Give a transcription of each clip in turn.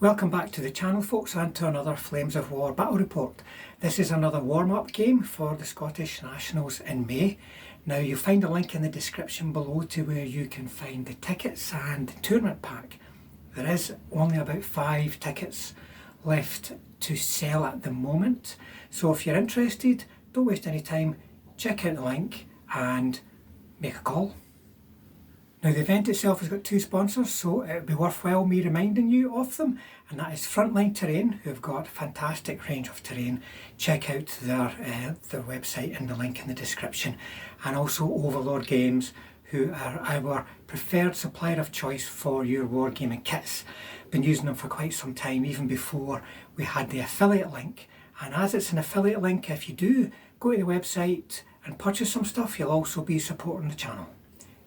Welcome back to the channel, folks, and to another Flames of War battle report. This is another warm-up game for the Scottish Nationals in May. Now you'll find a link in the description below to where you can find the tickets and the tournament pack. There is only about 5 tickets left to sell at the moment, so if you're interested, don't waste any time, check out the link and make a call. Now the event itself has got 2 sponsors, so it would be worthwhile me reminding you of them, and that is Frontline Terrain, who have got a fantastic range of terrain. Check out their website in the link in the description, and also Overlord Games, who are our preferred supplier of choice for your wargaming kits. Been using them for quite some time, even before we had the affiliate link, and as it's an affiliate link, if you do go to the website and purchase some stuff, you'll also be supporting the channel.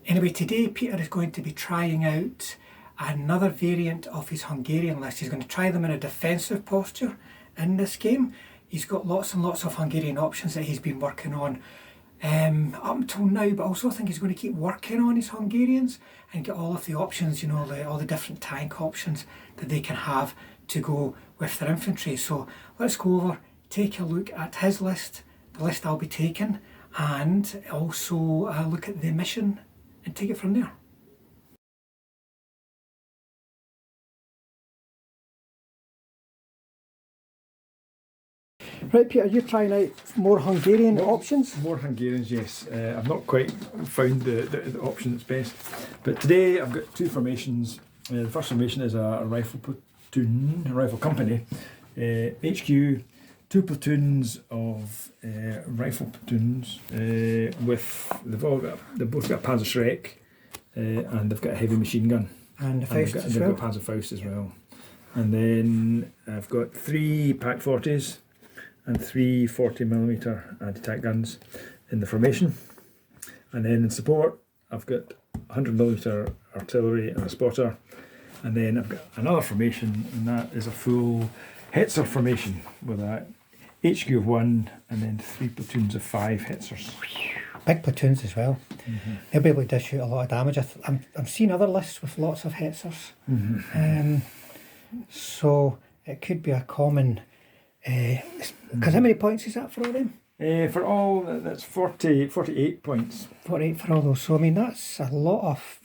Anyway, today Peter is going to be trying out another variant of his Hungarian list. He's going to try them in a defensive posture in this game. He's got lots and lots of Hungarian options that he's been working on up until now, but I also think he's going to keep working on his Hungarians and get all of the options, you know, all the different tank options that they can have to go with their infantry. So let's go over, take a look at his list, the list I'll be taking, and also look at the mission and take it from there. Right, Peter, you're trying out more Hungarian options? More Hungarians, yes. I've not quite found the option that's best. But today I've got 2 formations. The first formation is a rifle platoon, a rifle company. HQ, 2 platoons of rifle platoons they've both got a Panzerschreck and they've got a heavy machine gun. And the Faust as well. They've got Panzerfaust as well. And then I've got 3 Pak 40s and 3 40mm anti-tank guns in the formation. And then in support I've got 100mm artillery and a spotter. And then I've got another formation, and that is a full Hetzer formation with a HQ of 1 and then 3 platoons of 5 Hetzers. Big platoons as well. Mm-hmm. They'll be able to dish out a lot of damage. I'm seeing other lists with lots of Hetzers. Mm-hmm. So it could be a common... Because how many points is that for all them? For all, that's 48 points. 48 for all those. So I mean, that's a lot of...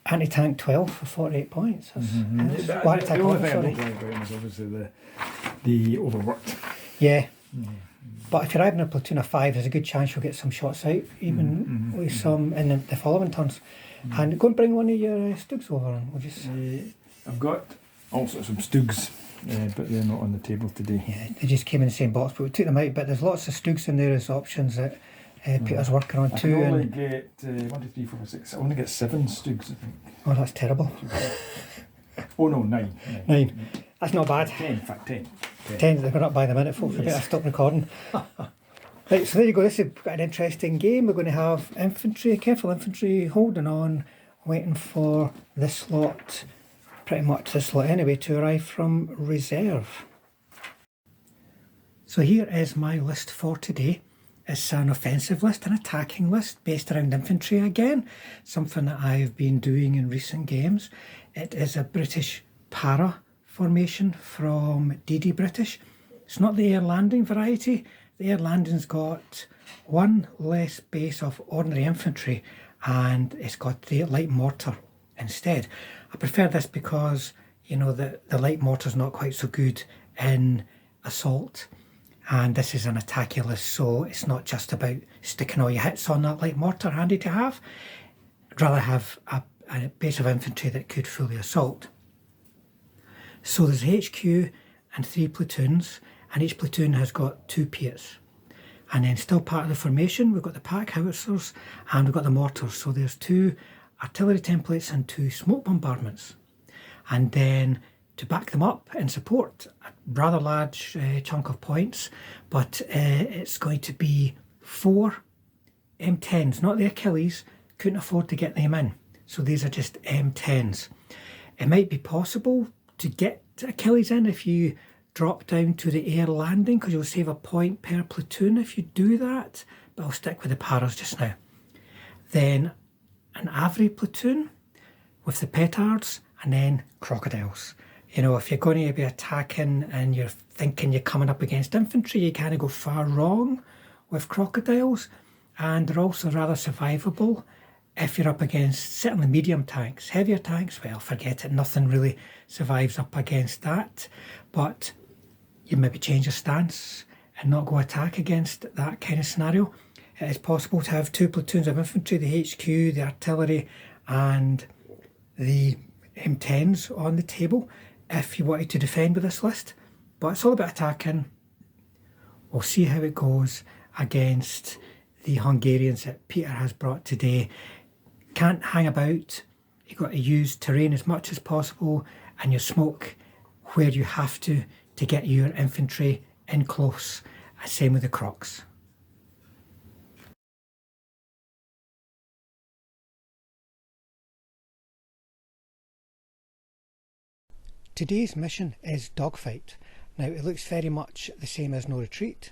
Anti-tank 12 for 48 points. That's the only thing I don't like about him is obviously the overworked. Yeah. But if you're having a platoon of 5, there's a good chance you'll get some shots out, even with some in the following turns. And go and bring one of your Stugs over, and we'll just... I've got also some Stugs, but they're not on the table today. Yeah, they just came in the same box, but we took them out. But there's lots of Stugs in there as options that Peter's working on too. I can only get 1, 2, 3, 4, 5, 6. I only get 7 Stugs, I think. Oh, that's terrible. Oh no, 9. 9. That's not bad. 10, in fact, 10. 10, they're going up by the minute, folks. We better stop recording. Right, so there you go. This is an interesting game. We're going to have infantry, careful infantry, holding on, waiting for this lot, pretty much this lot anyway, to arrive from reserve. So here is my list for today. It's an offensive list, an attacking list based around infantry again, something that I've been doing in recent games. It is a British para formation from DD British. It's not the air landing variety. The air landing's got 1 less base of ordinary infantry and it's got the light mortar instead. I prefer this because, you know, the light mortar's not quite so good in assault. And this is an attacky list, so it's not just about sticking all your hits on that light mortar, handy to have. I'd rather have a base of infantry that could fully assault. So there's HQ and 3 platoons, and each platoon has got 2 Piats. And then still part of the formation, we've got the Pak Howitzers and we've got the mortars. So there's 2 artillery templates and 2 smoke bombardments. And then to back them up and support, a rather large chunk of points, but it's going to be 4 M10s, not the Achilles, couldn't afford to get them in. So these are just M10s. It might be possible to get Achilles in if you drop down to the air landing, because you'll save a point per platoon if you do that, but I'll stick with the paras just now. Then an Avary platoon with the petards, and then crocodiles. You know, if you're going to be attacking and you're thinking you're coming up against infantry, you kind of go far wrong with crocodiles, and they're also rather survivable if you're up against certainly medium tanks. Heavier tanks, well, forget it, nothing really survives up against that, but you maybe change your stance and not go attack against that kind of scenario. It is possible to have 2 platoons of infantry, the HQ, the artillery and the M10s on the table if you wanted to defend with this list, but it's all about attacking. We'll see how it goes against the Hungarians that Peter has brought today. Can't hang about, you've got to use terrain as much as possible and your smoke where you have to get your infantry in close. Same with the crocs. Today's mission is dogfight. Now it looks very much the same as no retreat.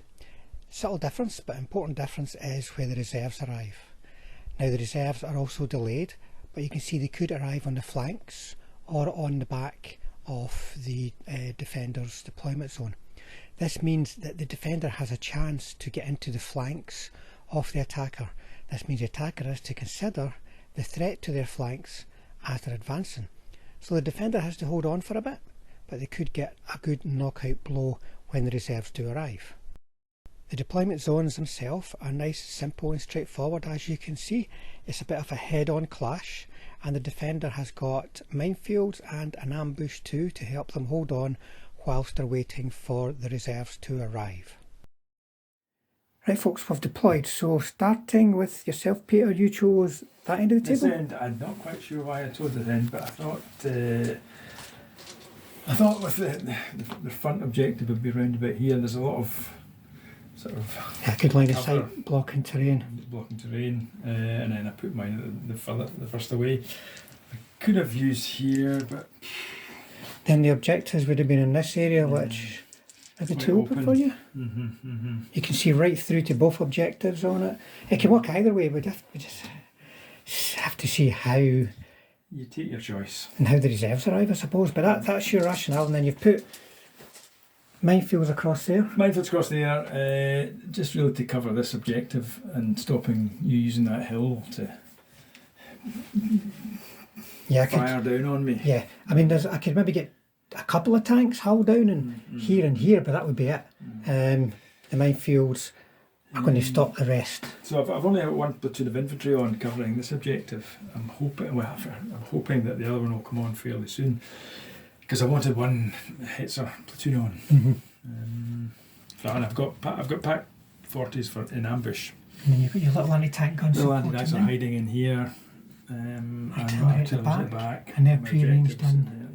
Subtle difference, but important difference is where the reserves arrive. Now the reserves are also delayed, but you can see they could arrive on the flanks or on the back of the defender's deployment zone. This means that the defender has a chance to get into the flanks of the attacker. This means the attacker is to consider the threat to their flanks as they're advancing. So the defender has to hold on for a bit, but they could get a good knockout blow when the reserves do arrive. The deployment zones themselves are nice, simple and straightforward. As you can see, it's a bit of a head-on clash, and the defender has got minefields and an ambush too to help them hold on whilst they're waiting for the reserves to arrive. Right folks, we've deployed, so starting with yourself Peter, you chose that end of the table? This end, I'm not quite sure why I chose this end, but I thought with the front objective would be round about here. There's a lot of sort of... Yeah, good line of sight, blocking terrain. Blocking terrain, and then I put mine the first away. I could have used here, but... Then the objectives would have been in this area, which... Is the two open for you? You can see right through to both objectives on it. It can work either way, we just have to see how... You take your choice. And how the reserves arrive, I suppose, but that's your rationale, and then you've put minefields across there. Minefields across there, just really to cover this objective and stopping you using that hill to fire down on me. Yeah, I mean, I could maybe get a couple of tanks hull down and here, but that would be it. The minefields are going to stop the rest. So I've only got 1 platoon of infantry on covering this objective. I'm hoping that the other one will come on fairly soon, because I wanted 1 Hetzer platoon on. And I've got pack 40s in ambush. And then you've got your little anti-tank guns. The anti-tanks are hiding in here. And artillery at the back, and they're pre-arranged in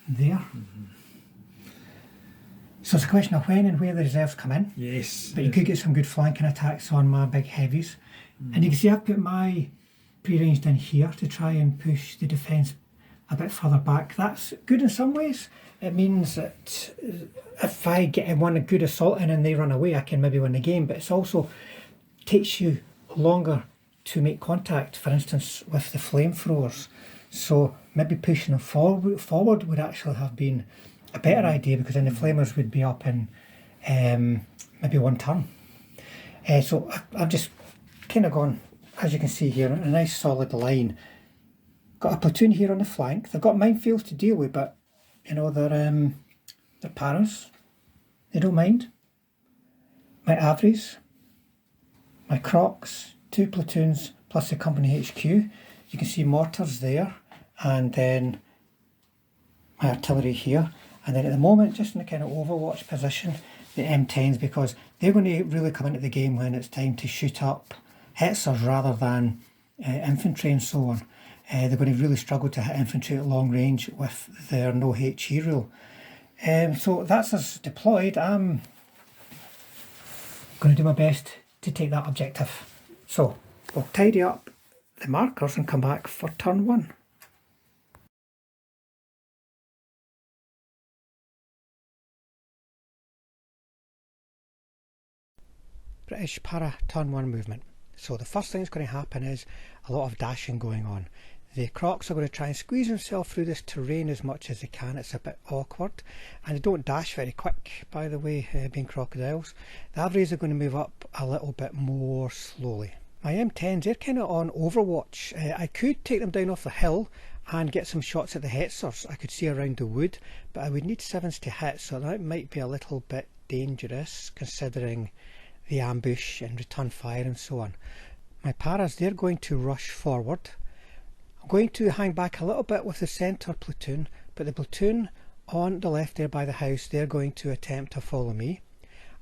there. So it's a question of when and where the reserves come in. Yes. But you could get some good flanking attacks on my big heavies. And you can see I've put my pre-arranged in here to try and push the defence a bit further back. That's good in some ways. It means that if I get a good assault in and they run away, I can maybe win the game. But it also takes you longer to make contact, for instance, with the flamethrowers. So maybe pushing them forward would actually have been a better idea, because then the flamers would be up in maybe 1 turn. So I've just kind of gone, as you can see here, a nice solid line. Got a platoon here on the flank. They've got minefields to deal with, but you know, they're paras. They don't mind. My avries, my crocs, 2 platoons plus the company HQ. You can see mortars there, and then my artillery here. And then at the moment, just in a kind of overwatch position, the M10s, because they're going to really come into the game when it's time to shoot up Hetzers rather than infantry and so on. They're going to really struggle to hit infantry at long range with their no HE rule. So that's us deployed. I'm going to do my best to take that objective. So we'll tidy up the markers and come back for turn 1. British para turn 1 movement. So the first thing that's going to happen is a lot of dashing going on. The Crocs are going to try and squeeze themselves through this terrain as much as they can. It's a bit awkward, and they don't dash very quick, by the way, being crocodiles. The Avrays are going to move up a little bit more slowly. My M10s, they're kind of on overwatch. I could take them down off the hill and get some shots at the Hetzers. I could see around the wood, but I would need 7s to hit, so that might be a little bit dangerous considering the ambush and return fire and so on. My Paras, they're going to rush forward. I'm going to hang back a little bit with the centre platoon, but the platoon on the left there by the house, they're going to attempt to follow me,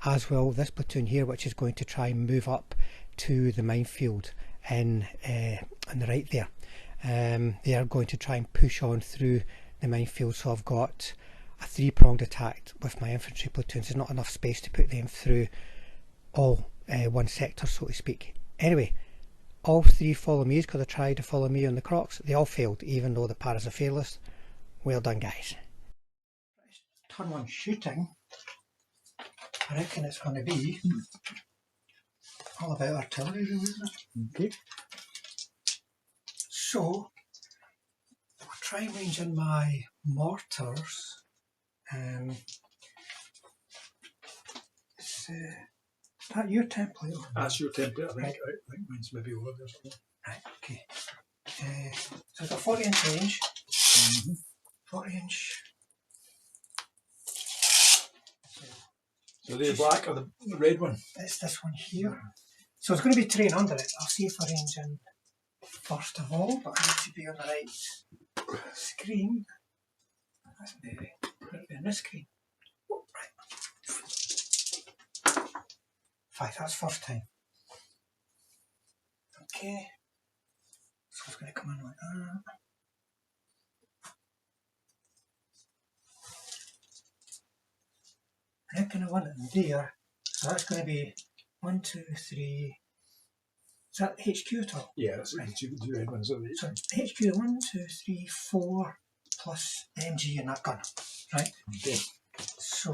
as will this platoon here, which is going to try and move up to the minefield on the right there. They are going to try and push on through the minefield, so I've got a 3-pronged attack with my infantry platoons. There's not enough space to put them through all one sector, so to speak. Anyway, all 3 follow me because they tried to follow me on the Crocs. They all failed, even though the Paras are fearless. Well done, guys. Turn 1 shooting. I reckon it's going to be all about artillery, isn't it? Okay. So, I'll try and range in my mortars. Is that your template? That's your template, I think mine's maybe over there somewhere. Right, okay. So I've got 40-inch range. 40-inch. So the black or the red one? It's this one here. So it's going to be terrain under it. I'll see if I range in first of all, but I need to be on the right screen. That's maybe in this screen. Oh, right. 5, that's first time. Okay. So it's going to come in like that. I reckon I want it in there. So that's going to be 1, 2, 3. Is that HQ at all? Yeah, that's right. Two red ones. So HQ 1, 2, 3, 4 plus MG in that gun, right? Okay. So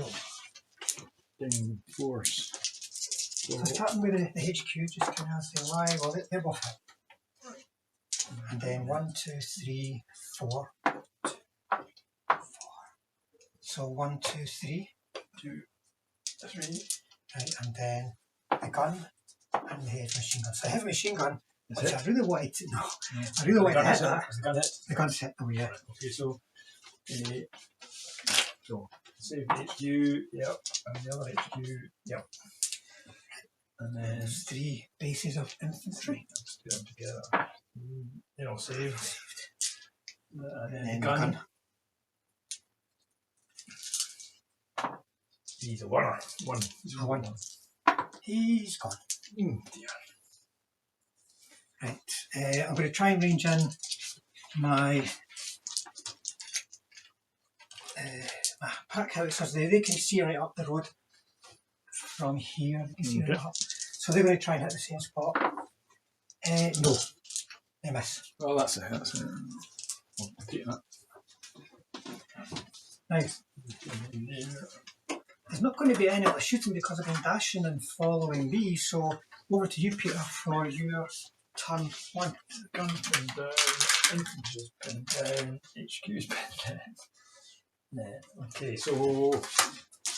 Then force. So starting with the HQ, just kind of say why. Well, they're both hit. And then 1, 2, 3, 4. 2, 4. So 1, 2, 3. 2, 3. Right, and then the gun and the heavy machine gun. So the heavy machine gun, which I really wanted to know. I really wanted to hit that. The gun's hit. Oh yeah. Okay, so save HQ, yep, and the other HQ, yep. And then there's 3 bases of infantry. Let's do them together. Saved. And then gun. He's a winner. He's a winner. He's gone. Dear. Right. I'm going to try and range in my pack howitzers. They can see right up the road from here. They can see right up. So they're going to try and hit the same spot. No, they miss. Well, that's it. I'll take that. Nice. There's not going to be any other shooting because I've been dashing and following these. So over to you, Peter, for your turn 1. Gun pinned down, infantry's pinned down, HQ's pinned down. Okay, so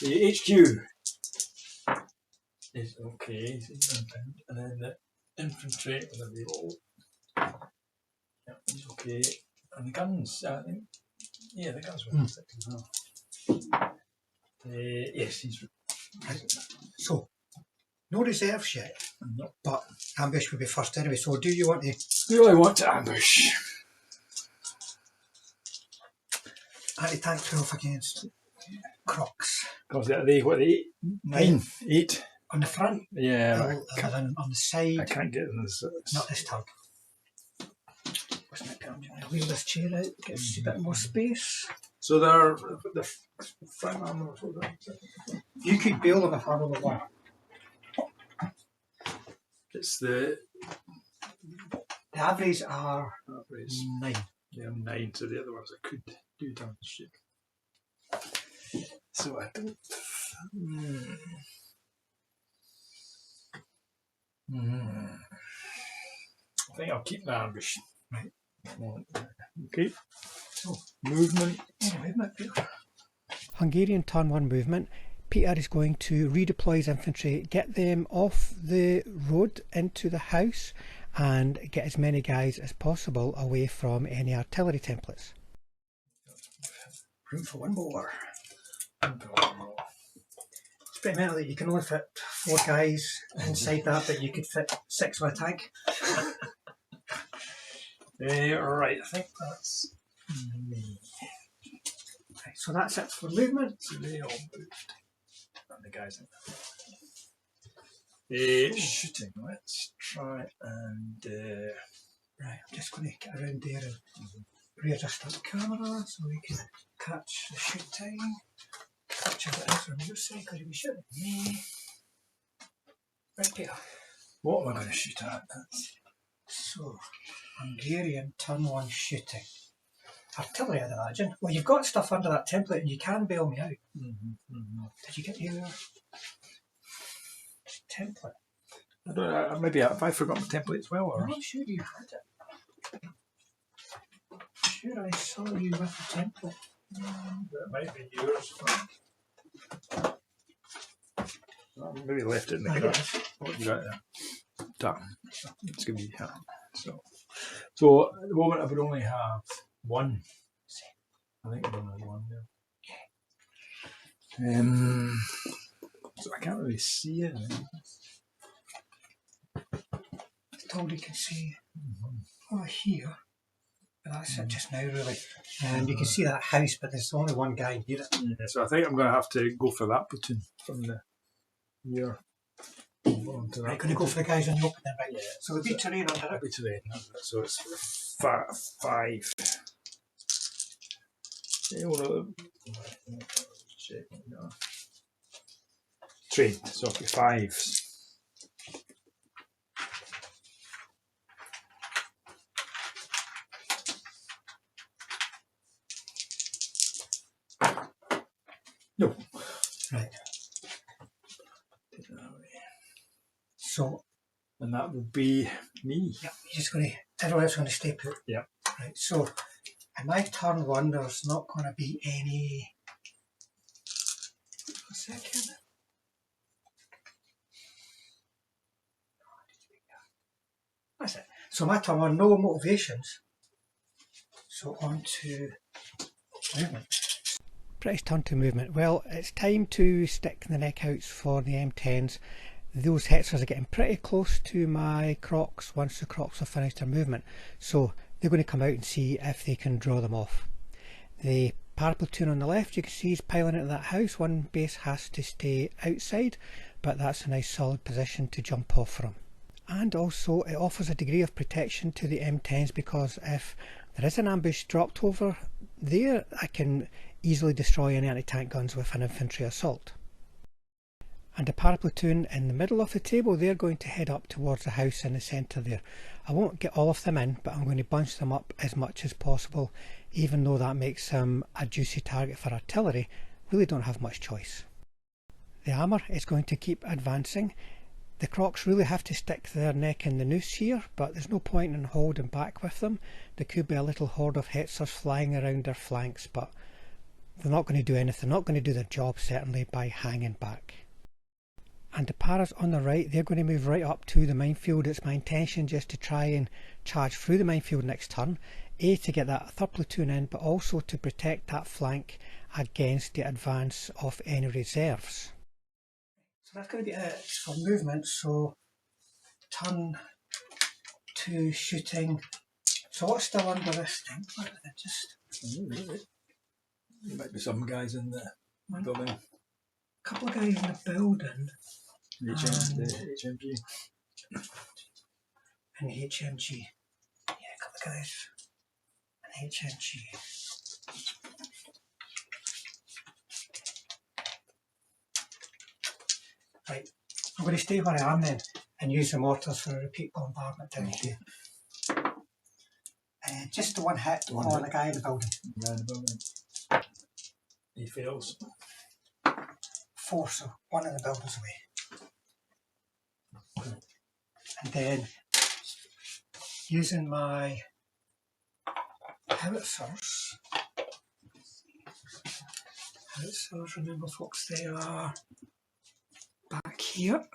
the HQ is okay, and then the infantry with a reload. Yep, he's okay. And the guns, I think, the guns were 6 as well. Yes, he's right. So, no reserves yet, no. But ambush will be first anyway. So, do you want to? Do I want to ambush? Anti-tank 12 against Crocs. Because they what 8, 9, 8 on the front. Yeah, on the side. I can't get in this. Not this turn. I'm going to wheel this chair out, get a bit more space. So they're the front arm. You could bail them if I roll a 1. It's the averages are 9. Yeah, 9. So the other ones I could do damage shit. So I don't. I think I'll keep my ambush. Right. Okay, so movement. Hungarian turn 1 movement. Peter is going to redeploy his infantry, get them off the road into the house, and get as many guys as possible away from any artillery templates. Room for one more. It's pretty mental that you can only fit 4 guys inside that, but you could fit 6 with a tank. Right, I think that's me. Right, so that's it for movement. So they all moved. And the guys in shooting. Let's try and Right, I'm just going to get around there and readjust the camera so we can catch the shooting. Whichever it is from your side, because you'll be shooting me. Right, Peter. what am I going to shoot at? So, Hungarian turn 1 shooting. Artillery, I'd imagine. Well, you've got stuff under that template and you can bail me out. Did you get your template? I don't know, maybe have I forgot my template as well? Or? I'm sure you had it. Sure, I saw you with the template. That might be yours. Maybe left it in the car. What have you got there? That. It's going to be So at the moment I would only have one. I think I only have one there. So I can't really see it. It's all you can see over here. But that's it just now, really. And you can see that house, but there's only one guy near it. Yeah, so I think I'm going to have to go for that platoon from the here. Right, going to go for the guys on the open then, right? Yeah. So there'll be terrain under it. Be terrain, so it's 5. Train, so it'll be 5s. No. Right. So. And that would be me. Yeah, you're just going to, everyone else is going to stay put. Yeah. Right, so in my turn 1, there's not going to be any. A second. That's it. So my turn 1, no motivations. So on to movement. British turn to movement. Well, it's time to stick the neck outs for the M10s. Those Hetzers are getting pretty close to my Crocs once the Crocs have finished their movement. So they're going to come out and see if they can draw them off. The paraplatoon on the left, you can see, is piling into that house. One base has to stay outside, but that's a nice solid position to jump off from. And also it offers a degree of protection to the M10s, because if there is an ambush dropped over there, I can easily destroy any anti-tank guns with an infantry assault. And a paraplatoon in the middle of the table, they're going to head up towards the house in the centre there. I won't get all of them in, but I'm going to bunch them up as much as possible, even though that makes them a juicy target for artillery. Really don't have much choice. The armour is going to keep advancing. The Crocs really have to stick their neck in the noose here, but there's no point in holding back with them. There could be a little horde of Hetzers flying around their flanks, but they're not going to do anything. They're not going to do their job, certainly, by hanging back. And the paras on the right, they're going to move right up to the minefield. It's my intention just to try and charge through the minefield next turn. A, to get that third platoon in, but also to protect that flank against the advance of any reserves. So that's going to be it for movement. So turn 2 shooting. So what's still under this template? There might be some guys in the building. A couple of guys in the building. The HMG. And the HMG. Yeah, a couple of guys. And the HMG. Right, I'm going to stay where I am then and use the mortars for a repeat bombardment down here. Just the one hit on the guy in the building. The guy in the building. He fails. 4, so 1 in the building's away. And then using my Hetzers. Hetzers, remember folks, they are back here.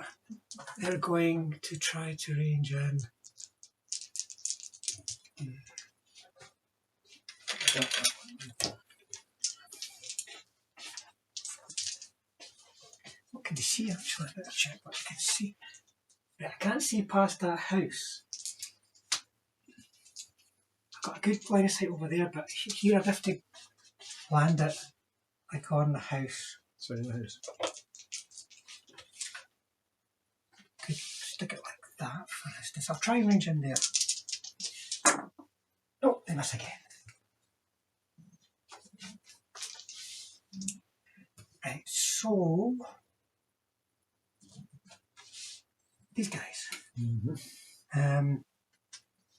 They're going to try to range in. What can you see actually? Let's check what you can see. Right, I can't see past that house. I've got a good line of sight over there, but here I'd have to land it like on the house. Sorry, the house. Could stick it like that, for instance. I'll try and range in there. Oh, they miss again. Right, so these guys. Mm-hmm.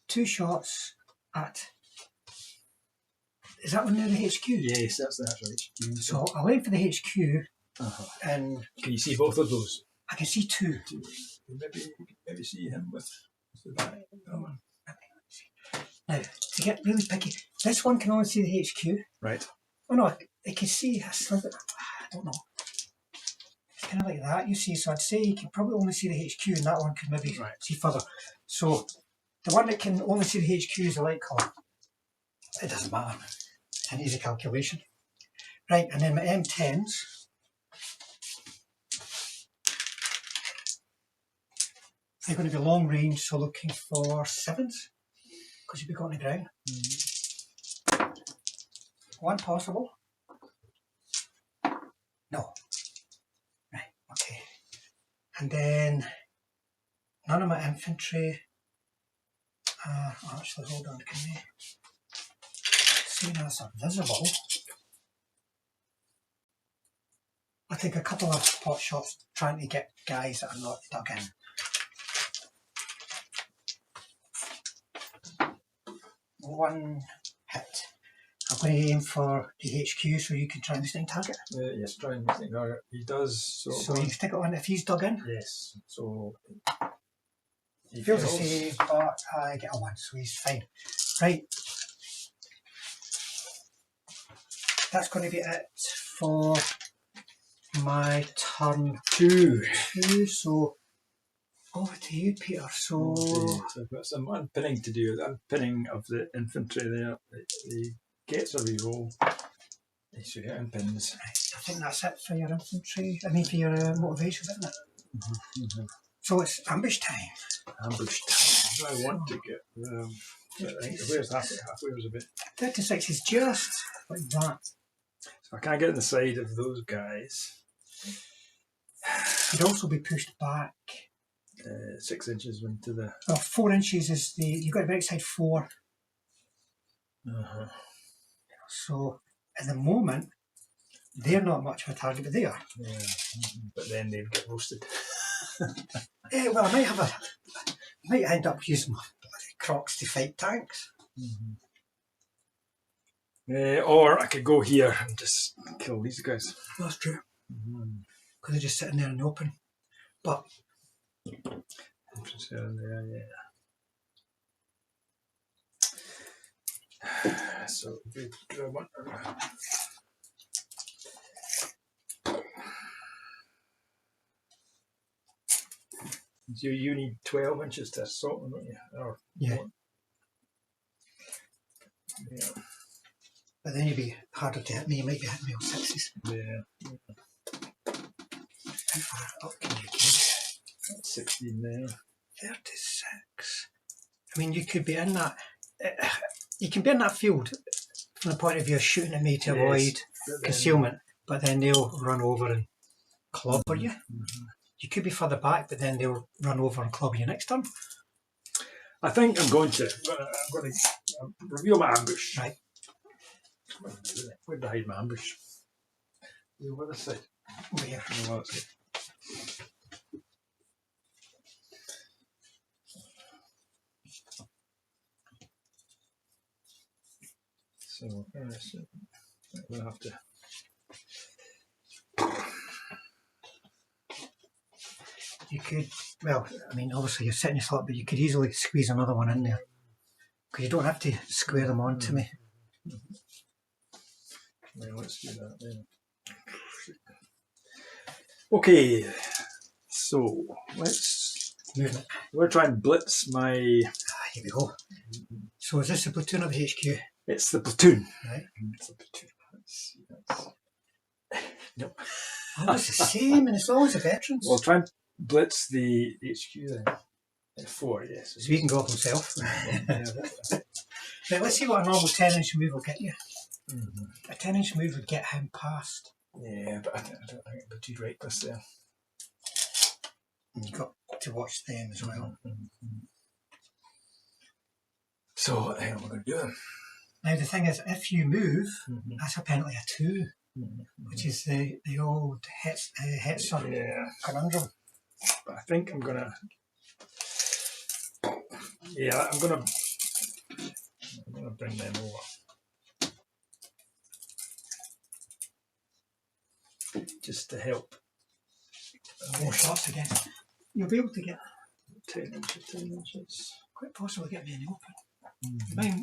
2 shots at. Is that one near the HQ? Yes, that's the actual HQ. So I'll wait for the HQ, and can you see both of those? I can see 2. Maybe see him with the back. Now, to get really picky, this one can only see the HQ. Right. Oh no, I can see a sliver. I don't know. It's kind of like that, you see. So I'd say you can probably only see the HQ, and that one can maybe see further. So the one that can only see the HQ is a light colour. It doesn't matter. It's an easy calculation. Right, and then my M10s. They're going to be long range, so looking for 7s, because you'll be going to ground. One possible. No. Right, okay. And then none of my infantry. Actually, hold on, can you see as are visible? I think a couple of pot shots trying to get guys that are not dug in. One hit. I'm going to aim for the HQ so you can try and stick target. Yes, try and stick target. He does. So you stick it on if he's dug in? Yes. So he feels a save, but I get a 1, so he's fine. Right. That's going to be it for my turn 2. So over to you, Peter. So I've got some unpinning to do. The unpinning of the infantry there. The gates are re-roll. So get unpins. Right, I think that's it for your infantry. I mean for your motivation, isn't it? So it's ambush time. Ambush time. I want to get. Where's halfway? Halfway was a bit. 36 is just like that. So I can't get on the side of those guys. You'd also be pushed back. 6 inches into the. 4 inches is the. You've got to be outside 4. So at the moment, they're not much of a target, but they are. Yeah, but then they'd get roasted. Well, I might end up using my bloody crocs to fight tanks. Or I could go here and just kill these guys. That's true. Because they're just sitting there in the open. But there, yeah. So we draw one. So you need 12 inches to assault them, don't you? Or yeah. More. Yeah. But then you'd be harder to hit me. You might be hitting me on 6s. Yeah. How far up can you get? 16 there. 36. I mean, you could be in that. You can be in that field from the point of view of shooting at me to avoid concealment, but then they'll run over and clobber you. You could be further back, but then they'll run over and clobber you next turn. I think I'm going to reveal my ambush. Right. Where did I hide my ambush? Over this side. Where? No, that's it. So we'll have to. You could, well, I mean, obviously you're setting yourself up, but you could easily squeeze another one in there. Because you don't have to square them onto me. let's do that then. Okay, so let's Movement. we're trying to blitz my. Here we go. So is this the platoon or the HQ? It's the platoon. Right. It's the platoon. Let's see. That's... Nope. Oh, it's the same, and it's always the veterans. We'll try and blitz the HQ then. 4, yes. So he can go up himself. Right, let's see what a normal 10-inch move will get you. A 10-inch move would get him past. Yeah, but I don't think it'd be too reckless there. And you've got to watch them as well. So what the hell am I going to do? Now the thing is, if you move, that's apparently a 2, which is the old Hetzer conundrum. But I think I'm going to... Yeah, I'm going to bring them over. Just to help. More shots again. You'll be able to get 10 inches. quite possibly get me in the open.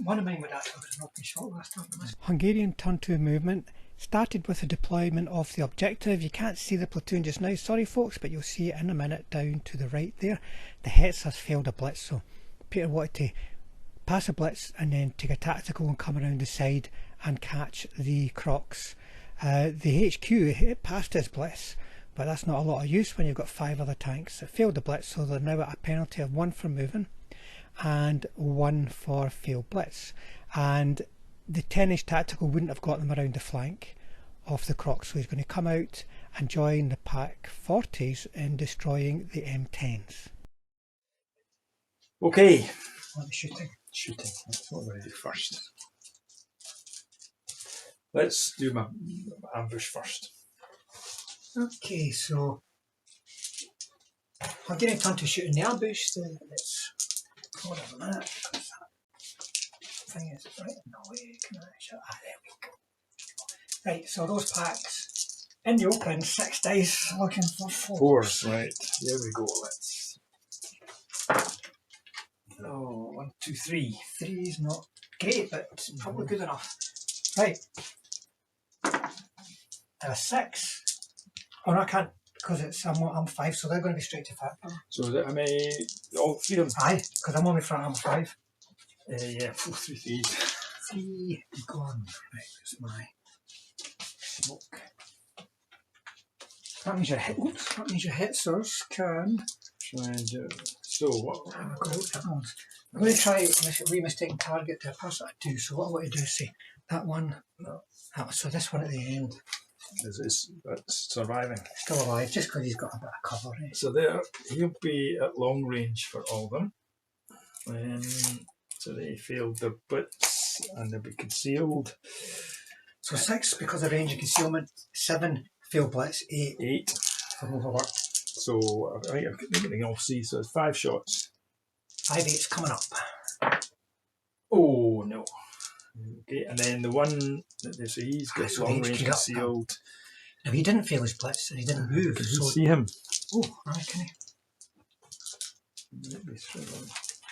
One of mine would actually have an open shot last time. Hungarian turn 2 movement started with the deployment of the objective. You can't see the platoon just now, sorry folks, but you'll see it in a minute down to the right there. The Hetzers failed a blitz, so Peter wanted to pass a blitz and then take a tactical and come around the side and catch the Crocs. The HQ it passed his blitz, but that's not a lot of use when you've got 5 other tanks. It failed the blitz, so they're now at a penalty of 1 for moving and 1 for failed blitz. And the 10-inch tactical wouldn't have got them around the flank of the Crocs, so he's going to come out and join the Pack 40s in destroying the M10s. Okay. What are shooting? Shooting. That's what I'm going to do first. Let's do my ambush first. Okay, so I'm getting time to shoot in the ambush. So let's hold on a minute. Thing is right in the way. Can I shut? There we go. Right, so those packs in the open, 6 dice, looking for 4. 4s, right. There we go. Let's. Oh, 1, 2, 3. 3 is not great, but it's probably good enough. Right. A 6. Oh no, I can't because it's I'm 5, so they're going to be straight to 5. So is it, how many? All 3 of them? Aye, because I'm on the front. I'm 5. Yeah, 4, 3, 3s. 3 gone. Right, that's my smoke. That means your that means your Hetzers can. Try and do. So what? I'm going to try re-mistaking target to a person I do. So what I want to do is say that one. No. So this one at the end. That's surviving. Still alive, just because he's got a bit of cover. Eh? So there, he'll be at long range for all of them. So they failed their blitz and they'll be concealed. So 6 because of range and concealment, 7 failed blitz, 8 for overwork. So I think I'm getting all C, so it's 5 shots. 5 8's coming up. Oh no. Okay, and then the one that so he's got So long range concealed. Now he didn't fail his blitz and he didn't move. Can so you see him? Oh, right, can he? Maybe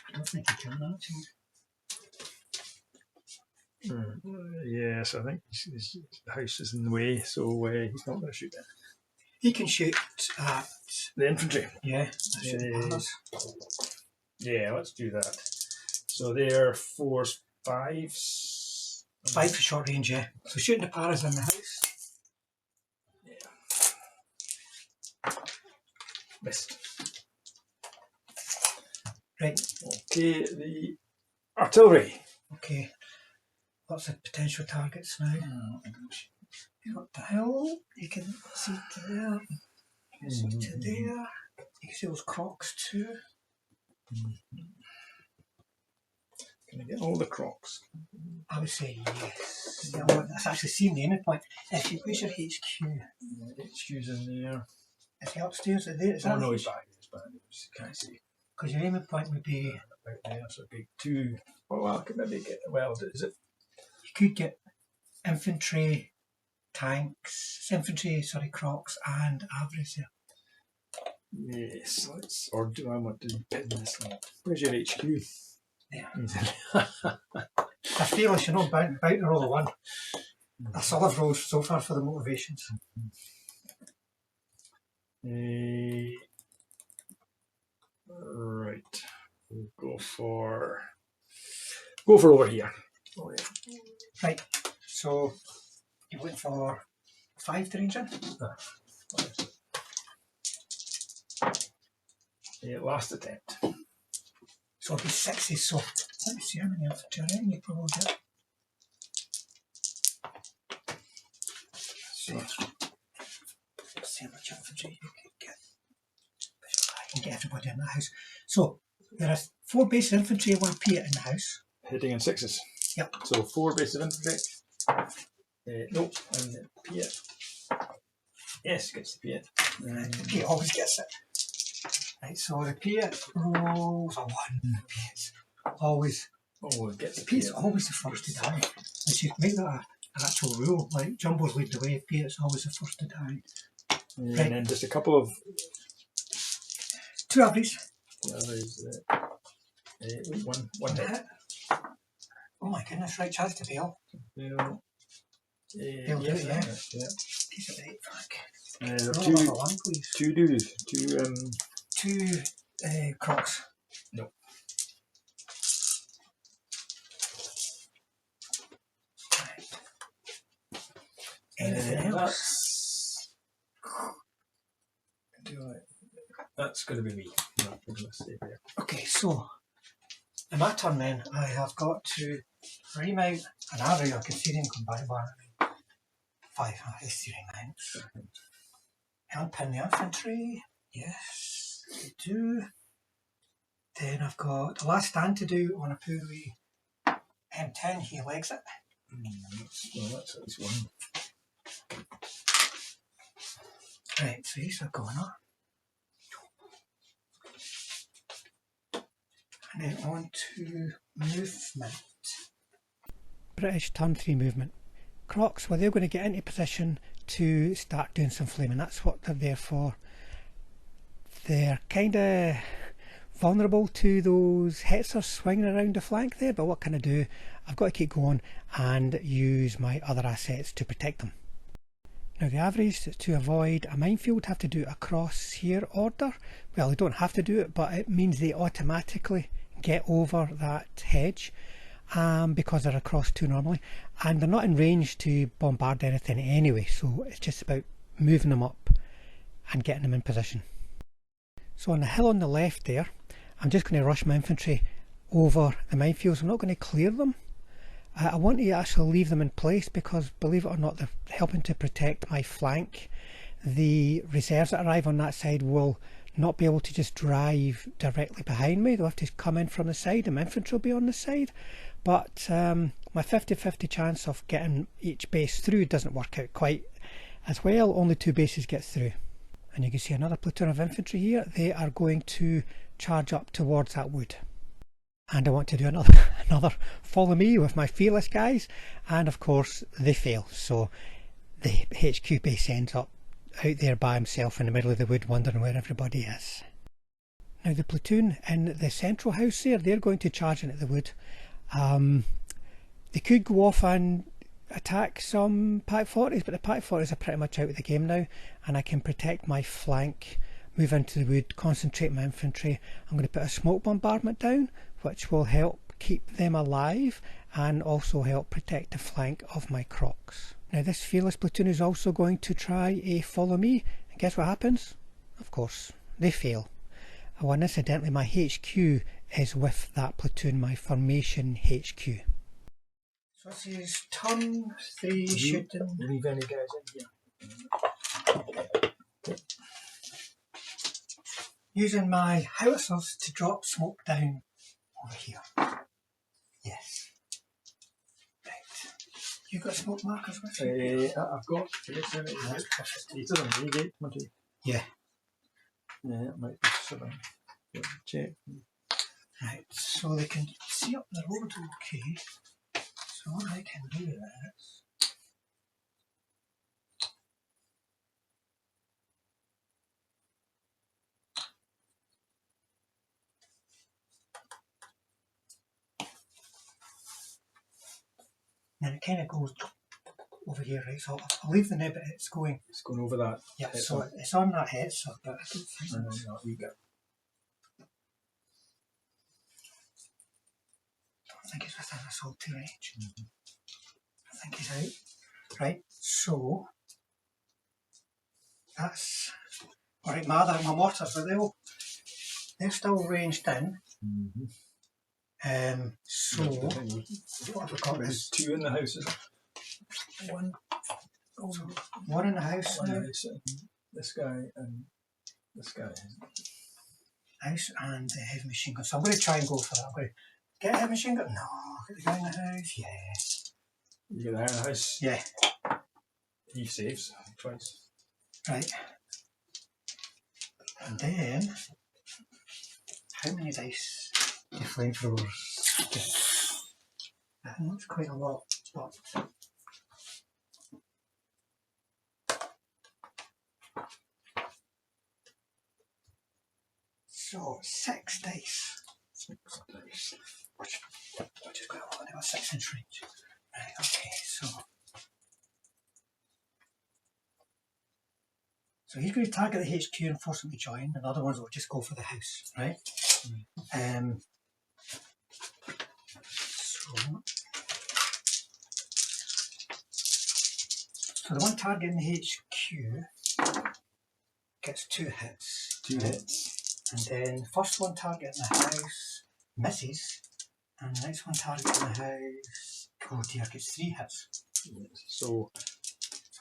I don't think he can actually. Yes, I think the house is in the way, so he's not going to shoot it. He can shoot at the infantry. Yeah, yeah, let's do that. So they're 4s, 5s. 5 for short range, yeah. So shooting the paras in the house. Yeah. Missed. Right. Okay, the artillery. Okay. Lots of potential targets now. What the hell? You can see to there. You can see to there. You can see those Crocs too. Can I get all the Crocs? I would say yes. Yeah, well, that's actually seen the aiming point. If you where's your HQ? HQ's in there. Is he upstairs? Is there? Is no, he's back. Can't see. Because your aiming point would be out there, so it'd be 2. Oh, well, I could maybe get. Well, is it? You could get infantry, tanks, Crocs, and Avars there. Yes, or do I want to pin this one? Where's your HQ? Yeah. I feel I should not bout to roll a 1. That's all I've rolled so far for the motivations. Right. We'll go for over here. Oh, yeah. Right, so you went for 5 to range in? Last attempt. So it'll be 6s, so let me see how many infantry are in. You probably get. So, see how much infantry you can get. I can get everybody in the house. So there are 4 base infantry and 1 Piet in the house. Hitting in 6s. Yep. So 4 bases of infantry. Nope. And the Piet. Yes, gets the Piet. The Piet always gets it. Right, so the Piet rolls a 1. Piet's always. Oh, it gets The Piet's always the first to die. We should make that an actual rule. Like Jumbo's lead the way, Piet's always the first to die. And Right. then just a couple of 2 averages. One hit. Oh my goodness, right, charge to bail. They'll do it, yeah. Piece of 8 franc. Two one, please. 2 dues. 2 crocs. No. Right. Anything else? That's going to be me. No, I'm going to stay there. Okay, so in my turn then, I have got to remount an array of Catherian combat bar. 5 Catherian mounts. Unpin the infantry. Yes, I do. Then I've got the last stand to do on a poor wee M10 heel exit. That's at least one. Right, so these are going up. And then on to movement. British turn 3 movement. Crocs, well, they're going to get into position to start doing some flaming. That's what they're there for. They're kind of vulnerable to those Hetzers swinging around the flank there, but what can I do? I've got to keep going and use my other assets to protect them. Now the average to avoid a minefield have to do a cross here order. Well, they don't have to do it, but it means they automatically get over that hedge because they're across 2 normally, and they're not in range to bombard anything anyway, so it's just about moving them up and getting them in position. So on the hill on the left there, I'm just going to rush my infantry over the minefields. I'm not going to clear them. I want to actually leave them in place because, believe it or not, they're helping to protect my flank. The reserves that arrive on that side will not be able to just drive directly behind me. They'll have to come in from the side and my infantry will be on the side. But my 50-50 chance of getting each base through doesn't work out quite as well. Only 2 bases get through. And you can see another platoon of infantry here. They are going to charge up towards that wood. And I want to do another follow me with my fearless guys, and of course they fail, so the HQ base ends up out there by himself in the middle of the wood wondering where everybody is. Now the platoon in the central house there, they're going to charge into the wood. They could go off and attack some Pack 40s, but the Pack 40s are pretty much out of the game now, and I can protect my flank, move into the wood, concentrate my infantry. I'm going to put a smoke bombardment down, which will help keep them alive and also help protect the flank of my Crocs. Now this fearless platoon is also going to try a follow me, and guess what happens? Of course, they fail. Oh, and incidentally, my HQ is with that platoon, my formation HQ. So this is turn 3 shooting. Leave any guys in here. Using my howitzers to drop smoke down over here. Yes. Right. You got smoke markers with you? I've got. These are them. You get Yeah. Yeah, it might be 7. Check. Right, so they can see up the road okay. So what I can do is and it kind of goes over here, right? So I'll leave the nib, it's going. It's going over that. Yeah, so it's on that Hetzer, but I don't think I think it's within assault range. I think he's out. Right, so that's alright. My mortars are they're still ranged in. So what have we got? There's 2 in the house. One in the house. One in the house, and this guy and this guy. House and the heavy machine gun. So I'm going to try and go for that. I'm going to get a heavy machine gun. No, get the guy in the house. Yeah. You get the guy in the house. Yeah. He saves twice. Right. And then, how many dice do flamethrowers get? That's quite a lot. But so 6 dice. 6 dice. Which is quite a lot. They've got 6-inch range. Right, okay, so he's going to target the HQ and force him to join, and the other ones will just go for the house, right? So the one targeting the HQ gets 2 hits. 2 hits. And then the first one targeting the house misses, and the next one targeting the house, oh dear, gets 3 hits. So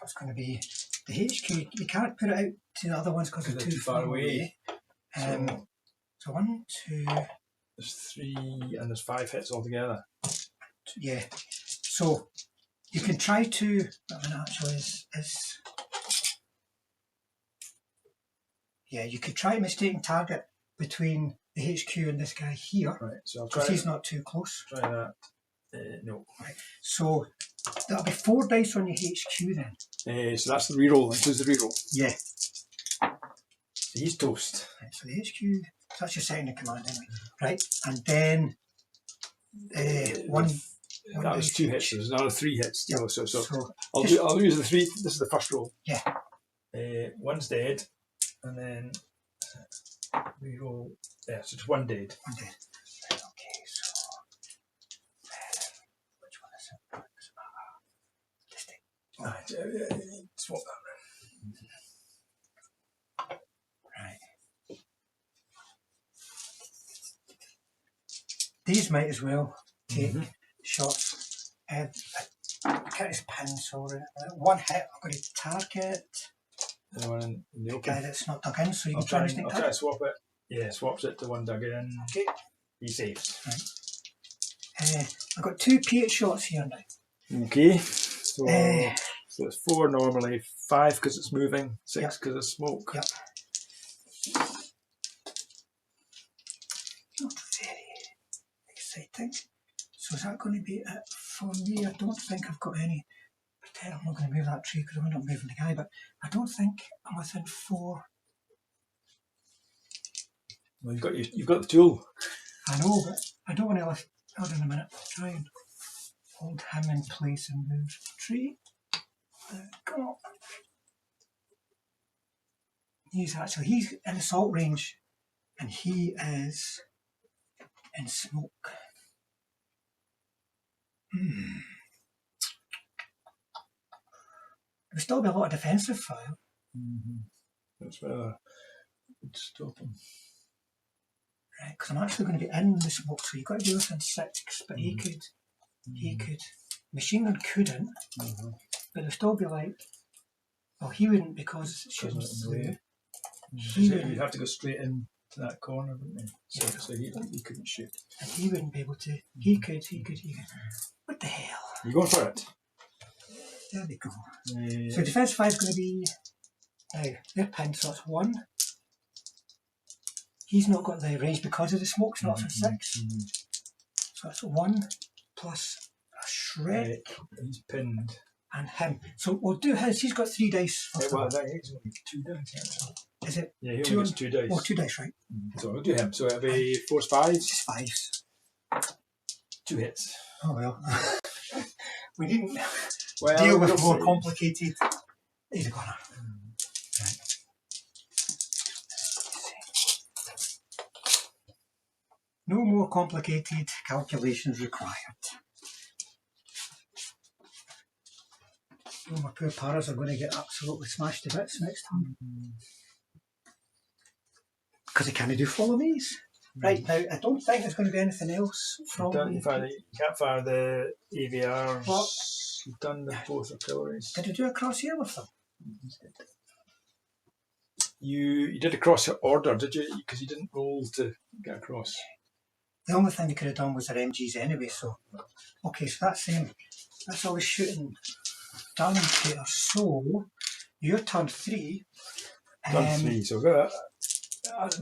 it's going to be the HQ. You can't put it out to the other ones because they're too far away. So 1, 2. There's 3 and there's 5 hits altogether. Yeah. So you can try to. Actually, yeah, you could try mistaking target between the HQ and this guy here. Right. So because he's not too close. Try that. No. Right. So that'll be 4 dice on your HQ then. So that's the reroll. Includes the reroll. Yeah. So he's toast. Right, so the HQ. So that's your second in command anyway. Right. And then one. That was 2 hits. There's another 3 hits. Yeah. So I'll use the 3. This is the first roll. Yeah. One's dead, and then reroll. Yeah, so it's 1 dead. 1 dead. Right, okay, so which one is it? Swap that round. Right. These might as well take shots. Get his pin, so 1 hit, I'm going to target the one in the the open. guy that's not dug in, so you I'll can try try and to swap it. Yeah, swaps it to 1 dug in. Okay. He saves. Right. I've got 2 P8 shots here now. Okay. So it's 4 normally, 5 because it's moving, 6 because it's smoke. Yep. Not very exciting. So is that going to be it for me? I don't think I've got any. Pretend I'm not going to move that tree because I'm not moving the guy, but I don't think I'm within 4. Well, you've got the tool. I know, but I don't want to lift. Hold on a minute. Try and hold him in place and move the tree. Go. He's in assault range, and he is in smoke. There'll still be a lot of defensive fire. That's where I'd stop him. Right, because I'm actually going to be in the smoke, so you've got to do within 6, but he could, machine gun couldn't, but there'll still be like, well, he wouldn't because it's shooting through. You'd have to go straight in to that corner, wouldn't you? So he couldn't shoot. And he wouldn't be able to. He could. What the hell? You going for it? There we go. So defense 5 is going to be, now, they're pinned, so it's 1. He's not got the range because of the smoke, so that's a 6. So that's 1 plus a Shrek. He's pinned. And him. So we'll do his. He's got 3 dice. He's only 2 dice. Is it? Yeah, he only gets 2 dice. Oh, 2 dice, right. So we'll do him. So it'll be 4s, 5s. Just 5s. 2 hits. Oh well. We didn't deal with more complicated. He's gone. Right. No more complicated calculations required. Oh, my poor paras are going to get absolutely smashed to bits next time. Because they can't do follow me's. Right, now I don't think there's going to be anything else from... You can't fire the AVRs. What? You've done the both artilleries. Did you do a cross here with them? You did a cross order, did you? Because you didn't roll to get across. The only thing they could have done was their MGs anyway, so... Okay, so that's always shooting done, Peter. So, your turn 3. Turn 3, so go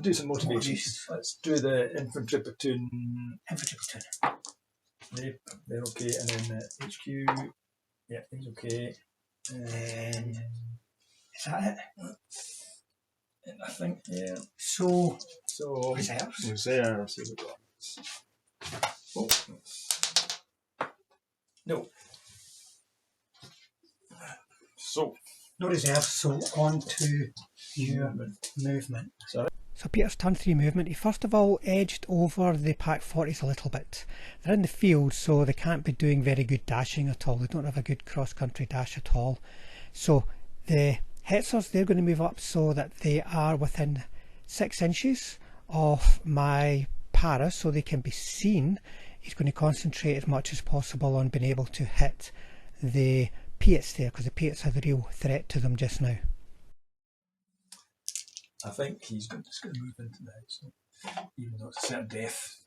do some motivations. Let's do the infantry platoon. Infantry platoon. They're okay, and then HQ, yeah, he's okay. Is that it? I think, yeah. So reserves. Oh. No. So. No reserves, so on to your movement. So Peter's turn 3 movement, he first of all edged over the Pack 40s a little bit. They're in the field, so they can't be doing very good dashing at all. They don't have a good cross-country dash at all. So the Hetzers, they're going to move up so that they are within 6 inches of my para, so they can be seen. He's going to concentrate as much as possible on being able to hit the Piats there, because the Piats are the real threat to them just now. I think he's just going to move into the house, even though it's a certain death.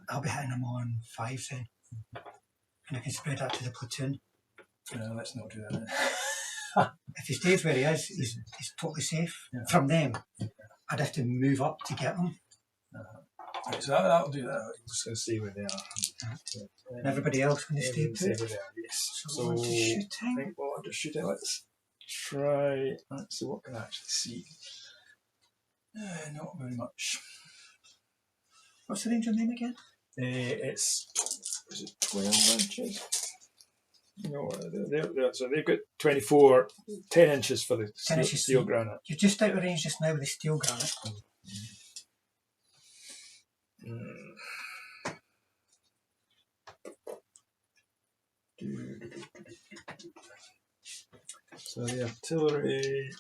I'll be hitting him on 5 then, and I can spread that to the platoon. No, let's not do that. If he stays where he is, he's totally safe from them. I'd have to move up to get him. Right, so that'll do that. He's just going to stay where they are. And everybody else going to stay put. Yes. So on to shooting. I think we'll under shooting. Let's try. Let's see what can I actually see. Not very much. What's the range on them again? Is it 12 inches? No, so they've got 24, 10 inches for the steel granite. You're just out of range just now with the steel granite. So the artillery.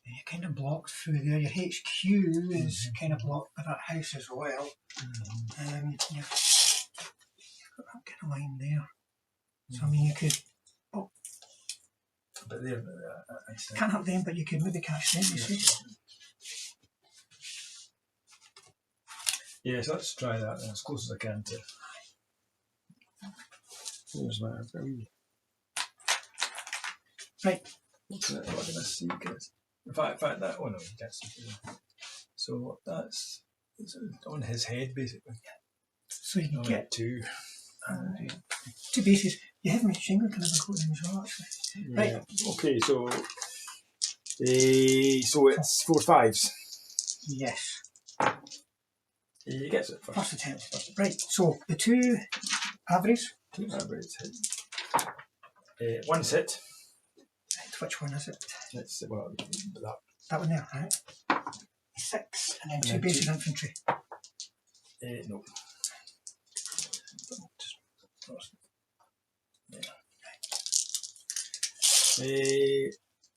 You're kind of blocked through there. Your HQ is kind of blocked by that house as well. You've got that kind of line there. So I mean, you could. Oh, but they're can't have them, but you could maybe catch them. You see. Yes, let's try that then, as close as I can to. Here's my right. What can I see? In fact, that one, no, you can't see. So that's on his head, basically. So you can get 2. 2 bases. You have machine gun can have a coat in as well, actually. Right. Yeah. Okay, so it's 4 5s. Yes. He gets it first. First attempt. Right. So the 2 average. 2 average hit. 1's hit. Right, which one is it? It's that one there, right? 6, and then 2 bases infantry. No.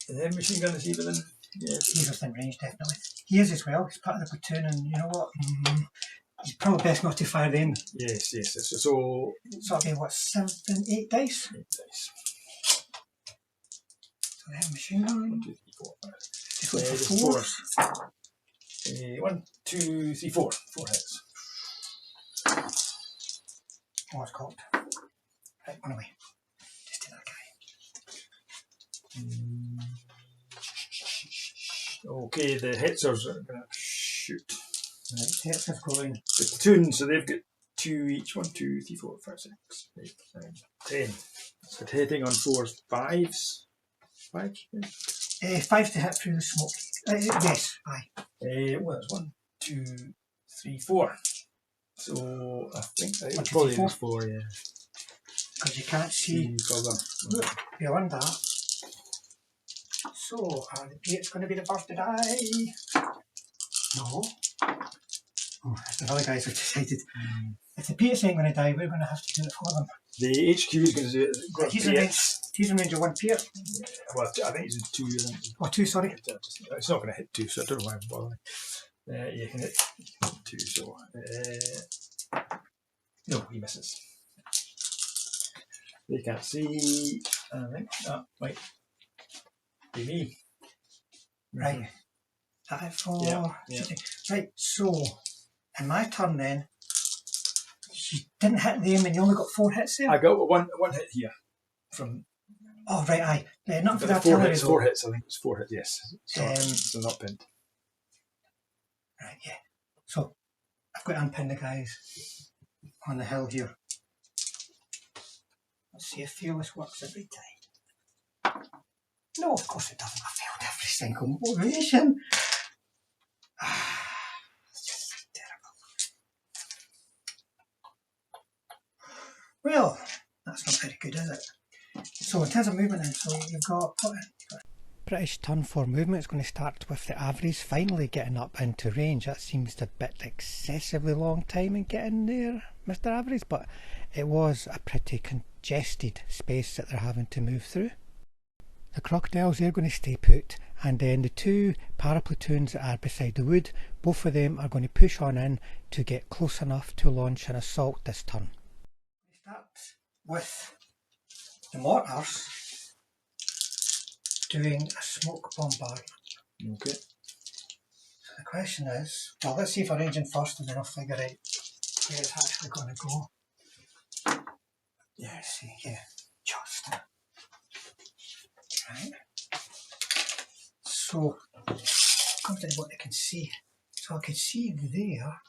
The machine gun is even in. Yes. He's within range, definitely. He is as well. He's part of the platoon, and you know what? It's probably best not to fire them. Yes. So that'll be what, 7, 8 dice? 8 dice. So they have a machine gun. 1, 2, 3, 4, 5. Just look for 4s. 1, 2, 3, 4. 4 hits. Oh, it's cocked. Right, one away. Just to that guy. Okay, the Hetzers are going to shoot. Right, Hetzers going. The platoon, so they've got 2 each. 1, 2, 3, 4, 5, 6, 8, 9, 10. So hitting on 4s, 5s. 5? 5 to hit through the smoke. Yes, aye. Well, that's 1, 2, 3, 4. So I think that One, it two, probably three, is 4, yeah. Because you can't see Cover. beyond that. So, the P8's going to be the first to die. No. Oh, the other guys have decided. If the P8 ain't going to die, we're going to have to do it for them. The HQ is going to do it. He's in range of 1 P8. Yeah, well, I think he's in 2. I think. Oh, 2, sorry. It's not going to hit 2, so I don't know why I'm bothering. You can hit 2, so. No, he misses. They can't see. I think that might be me. Right. That is for. Yeah. Right, so in my turn then, you didn't hit them and you only got 4 hits there? I got one hit here. From. Oh, right, aye. Not for the 4 artillery. hits, 4 hits, I think it's 4 hits, yes. So not pinned. Right, yeah. So I've got to unpin the guys on the hill here. Let's see if Fearless works every time. No, of course it doesn't. I failed every single motivation. It's just terrible. Well, that's not very good, is it? So in terms of movement then, so you've got British turn 4 movement. It's going to start with the Averys finally getting up into range. That seems a bit excessively long time in getting there, Mr. Averys, but it was a pretty congested space that they're having to move through. The crocodiles, they're going to stay put, and then the 2 paraplatoons that are beside the wood, both of them are going to push on in to get close enough to launch an assault this turn. We start with the mortars doing a smoke bombardment. Okay. So the question is, well, let's see if I range in first and then I'll figure out where it's actually going to go. Yeah, let's see, yeah, just. Right. So, comes to what I can see. So I could see there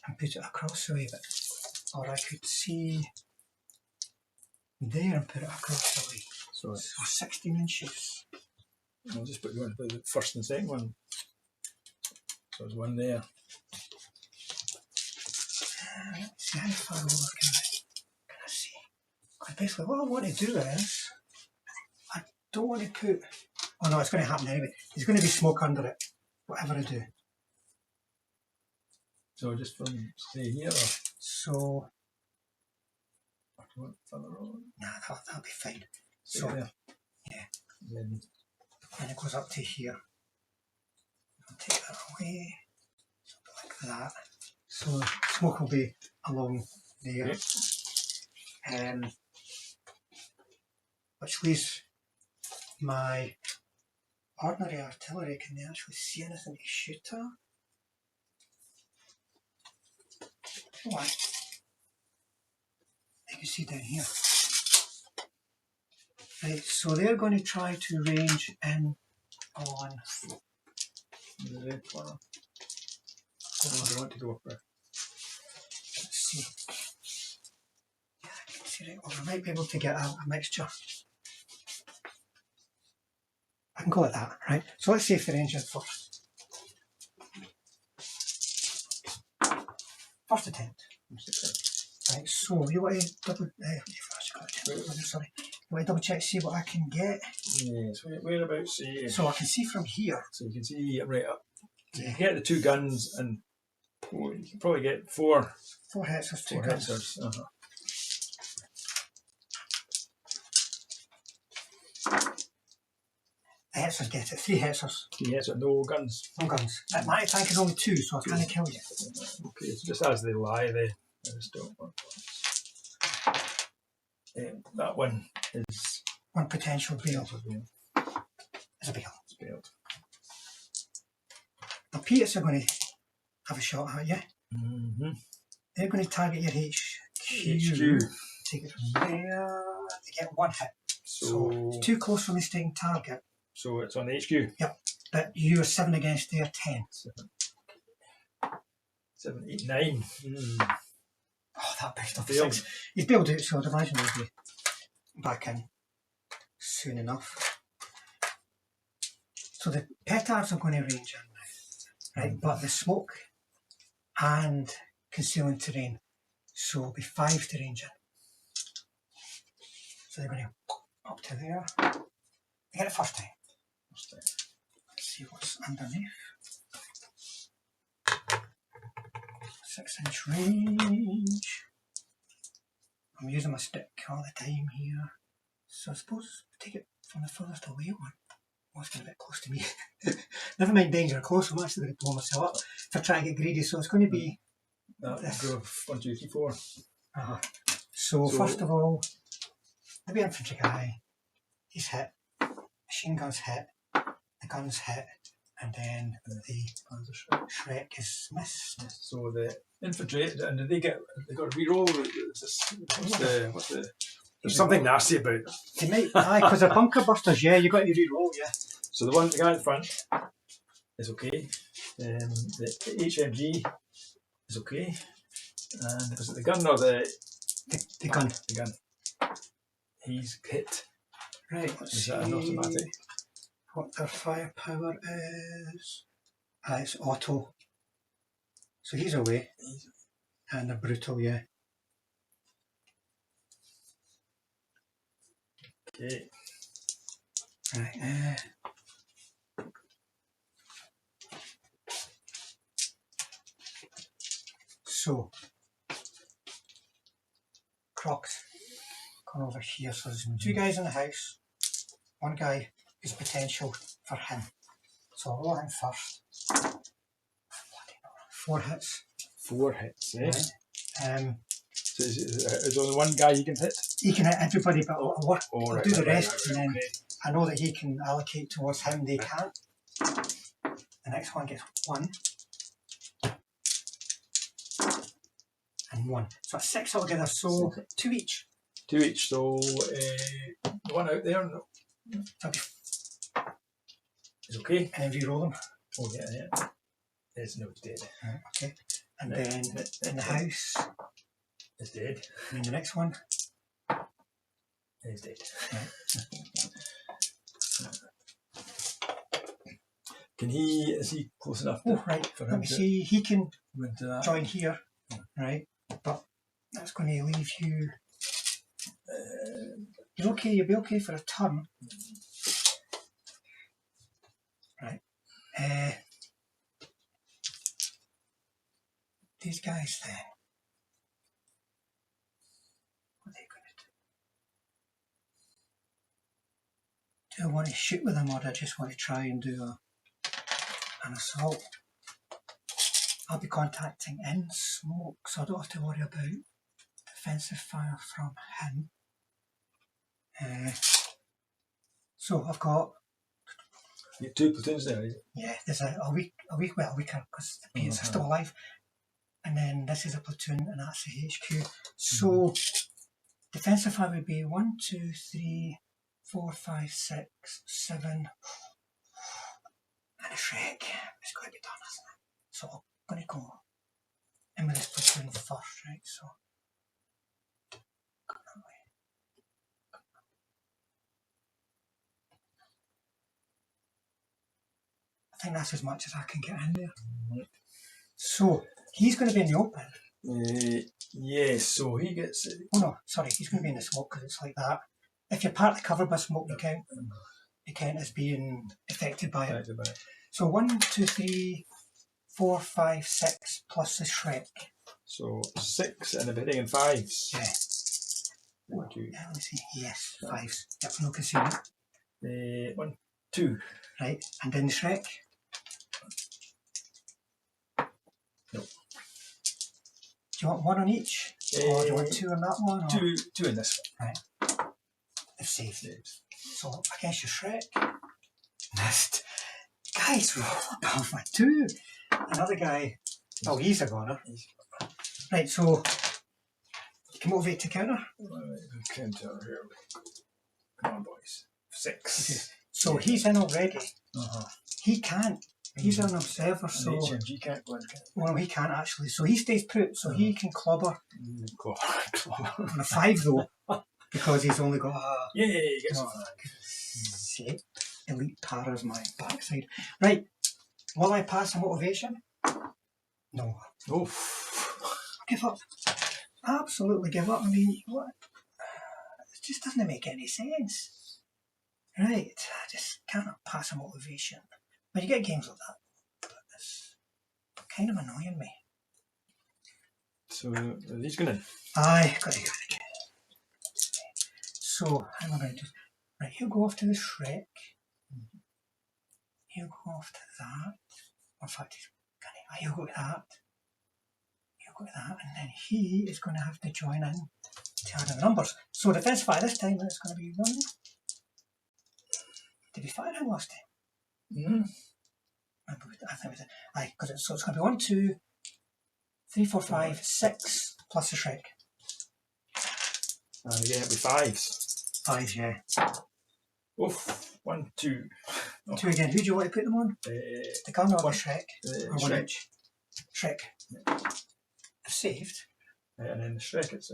and put it across the way, but, or I could see there and put it across the way. So 16 inches. I'll just put you on the first and second one. So there's one there. Let's see how far over can I see. Because basically what I want to do is, I don't want to put, oh no, it's going to happen anyway. There's going to be smoke under it, whatever I do. So just from say here, or so further on? Nah, that'll be fine. So there. Yeah. Then it goes up to here. I'll take that away. Something like that. So smoke will be along there. Yep. Which leaves my ordinary artillery. Can they actually see anything to shoot at? What? You can see down here. Right, so they're going to try to range in on the red corner. What do you want to go for? Let's see. Yeah, I can see right. Well, I might be able to get a mixture. I can go like that, right? So let's see if the range is first. First attempt. Right, so you want to double sorry. You want to double check, see what I can get? Yes, whereabouts? So I can see from here. So you can see right up. So you can get the 2 guns and you can probably get 4 Hetzers, 2 guns. Hetzers. The Hetzers get it, 3 Hetzers. 3 Hetzers, no guns. No guns. My tank is only 2, so I can't kill you. Okay, so just as they lie, they just don't work. That one is one potential bail. It's a bail. It's bailed. The P8s are going to have a shot at you. Mm-hmm. They're going to target your HQ. Take it from there. They get 1 hit. So it's too close for me staying target. So it's on the HQ? Yep. But you're 7 against their 10. 7, 8, 9. Oh, that pissed off the 6. He's bailed out, so I'd imagine he'll be back in soon enough. So the petards are going to range in now, right? But the smoke and concealing terrain. So it'll be 5 to range in. So they're going to up to there. They get it first time. Let's see what's underneath. 6-inch range. I'm using my stick all the time here. So I suppose take it from the furthest away one. Oh, it's getting a bit close to me. Never mind danger close, I'm actually going to blow myself up if I try to get greedy. So it's going to be this. Go 1, 2, 3, 4. So first of all, the wee infantry guy, he's hit, machine gun's hit, the gun's hit, and then the Shrek is missed. So the infantry, and they got a reroll? What's the there's something nasty about it. They might, because they're bunker busters, yeah, you got to reroll, yeah. So the guy in front is okay. The HMG is okay. And was it the gun or the gun? The gun. He's hit. Right, let's is see that an automatic? What their firepower is. It's auto. So he's away. And they're brutal, yeah. Okay. Right, so Crocs come over here. So there's 2 guys in the house. 1 guy is potential for him. So I'll roll him first. 4 hits. 4 hits, eh? Right. So is only 1 guy you can hit? He can hit everybody, but I'll do the rest, and then okay. I know that he can allocate towards him, they can't. The next one gets 1. And 1. So that's 6 altogether, so 2 each. 2 each, so the one out there is okay. And then re-roll them. Oh yeah. It's no, it's dead. Right, okay. And then in the house is dead. And then the next one is dead. Right. Is he close enough? Right. Let me see. He can join here, right? But that's going to leave you. You're okay. You'll be okay for a turn, right? These guys then. What are they going to do? Do I want to shoot with them, or do I just want to try and do an assault? I'll be contacting in smoke, so I don't have to worry about defensive fire from him. So I've got. You have 2 platoons there, is it? Yeah, there's a weaker because the Paints are still alive, and then this is a platoon, and that's the HQ. So defensive fire would be 1, 2, 3, 4, 5, 6, 7, and a Shrek. It's got to be done, isn't it? So I'm going to go in with this platoon first, right? So I think that's as much as I can get in there. So he's going to be in the open. Yes, so he gets. Oh no, sorry, he's going to be in the smoke because it's like that. If you're partly covered by smoke, you count as being affected by it. So 1, 2, 3, 4, 5, 6 plus the Shrek. So 6 and a bit in 5s. Yeah. 1, 2. Let me see. Yes, 5s. Yep, no concealment. 1, 2. Right, and then the Shrek. No. Do you want 1 on each? Or do you want 2 on that one? Or? 2 in this one. Right. They've saved. So against your Shrek. Missed. Guys, roll above my 2. Another guy. Oh, he's a goner. Right, so you can motivate to counter. Counter here. Come on, boys. 6. Okay. So he's in already. He can't. He's an observer, so. HMG can't go in. Well, he can't actually. So he stays put, so he can clobber. On a 5 though, because he's only got a. Yeah, he gets Sake. Elite para's my backside. Right. Will I pass a motivation? No. Oh. Give up. Absolutely give up. I mean, what? It just doesn't make any sense. Right. I just cannot pass a motivation. When you get games like that, it's kind of annoying me. So are these going in? Aye, got to go again. So, how am I going to do? Right, he'll go off to the Shrek. He'll go off to that. In fact, he'll go to that. He'll go to that, and then he is going to have to join in to add in the numbers. So defence fire this time, it's going to be 1. Did we fire him last time? I think we did. Aye, because so it's going to be 1, 2, 3, 4, 5, 6 plus the Shrek. And again it'll be 5s. 5, yeah. Oof. 1, 2. Oh. 2 again. Who do you want to put them on? The gun or the Shrek? Or Shrek. 1 each? Shrek. Yeah. Saved. And then the Shrek, it's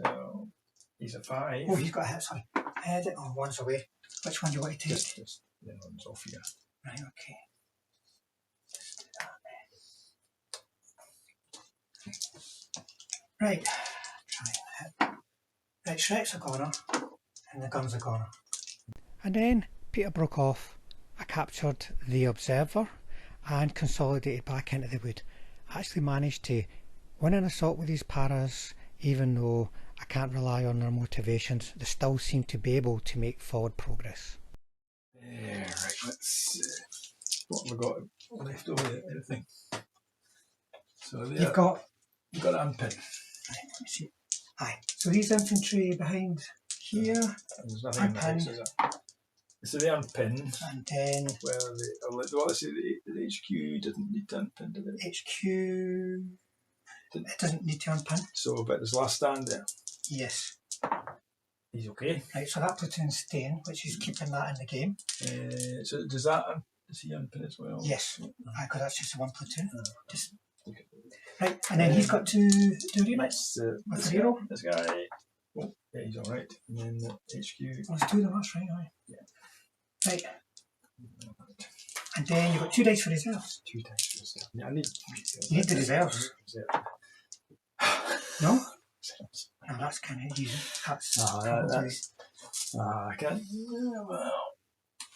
he's a 5. Oh, he's got a hit, sorry. Oh, 1's away. Which one do you want to take? Just the other one's off here. Right, okay. Just do that then. Right. Try and hit. Right, Shrek's a goner, and the gun's a goner. And then Peter broke off. I captured the Observer and consolidated back into the wood. I actually managed to win an assault with these paras, even though I can't rely on their motivations. They still seem to be able to make forward progress. Yeah, right, let's see. What have we got left over there? Anything? So there, You've got an unpin. Right, let me see. Aye. So these infantry behind here. There's nothing in there, is there? So they unpin. And then Well, the HQ doesn't need to unpin, does it? HQ it doesn't need to unpin. So, but there's last stand there. Yes. He's okay. Right, so that platoon's staying, which is keeping that in the game. So does he unpin as well? Yes. Because that's just one platoon. Just okay. Right, and then he's got to do remits with the hero. This guy. Oh, yeah, he's alright. And then the HQ. Well, there's 2 of them, that's right, aye. Yeah. Right. And then you've got 2 dice for reserves. 2 dice for reserves. Yeah, I need. You need the reserves. No? No, that's kind of easy. That's I can't. Well,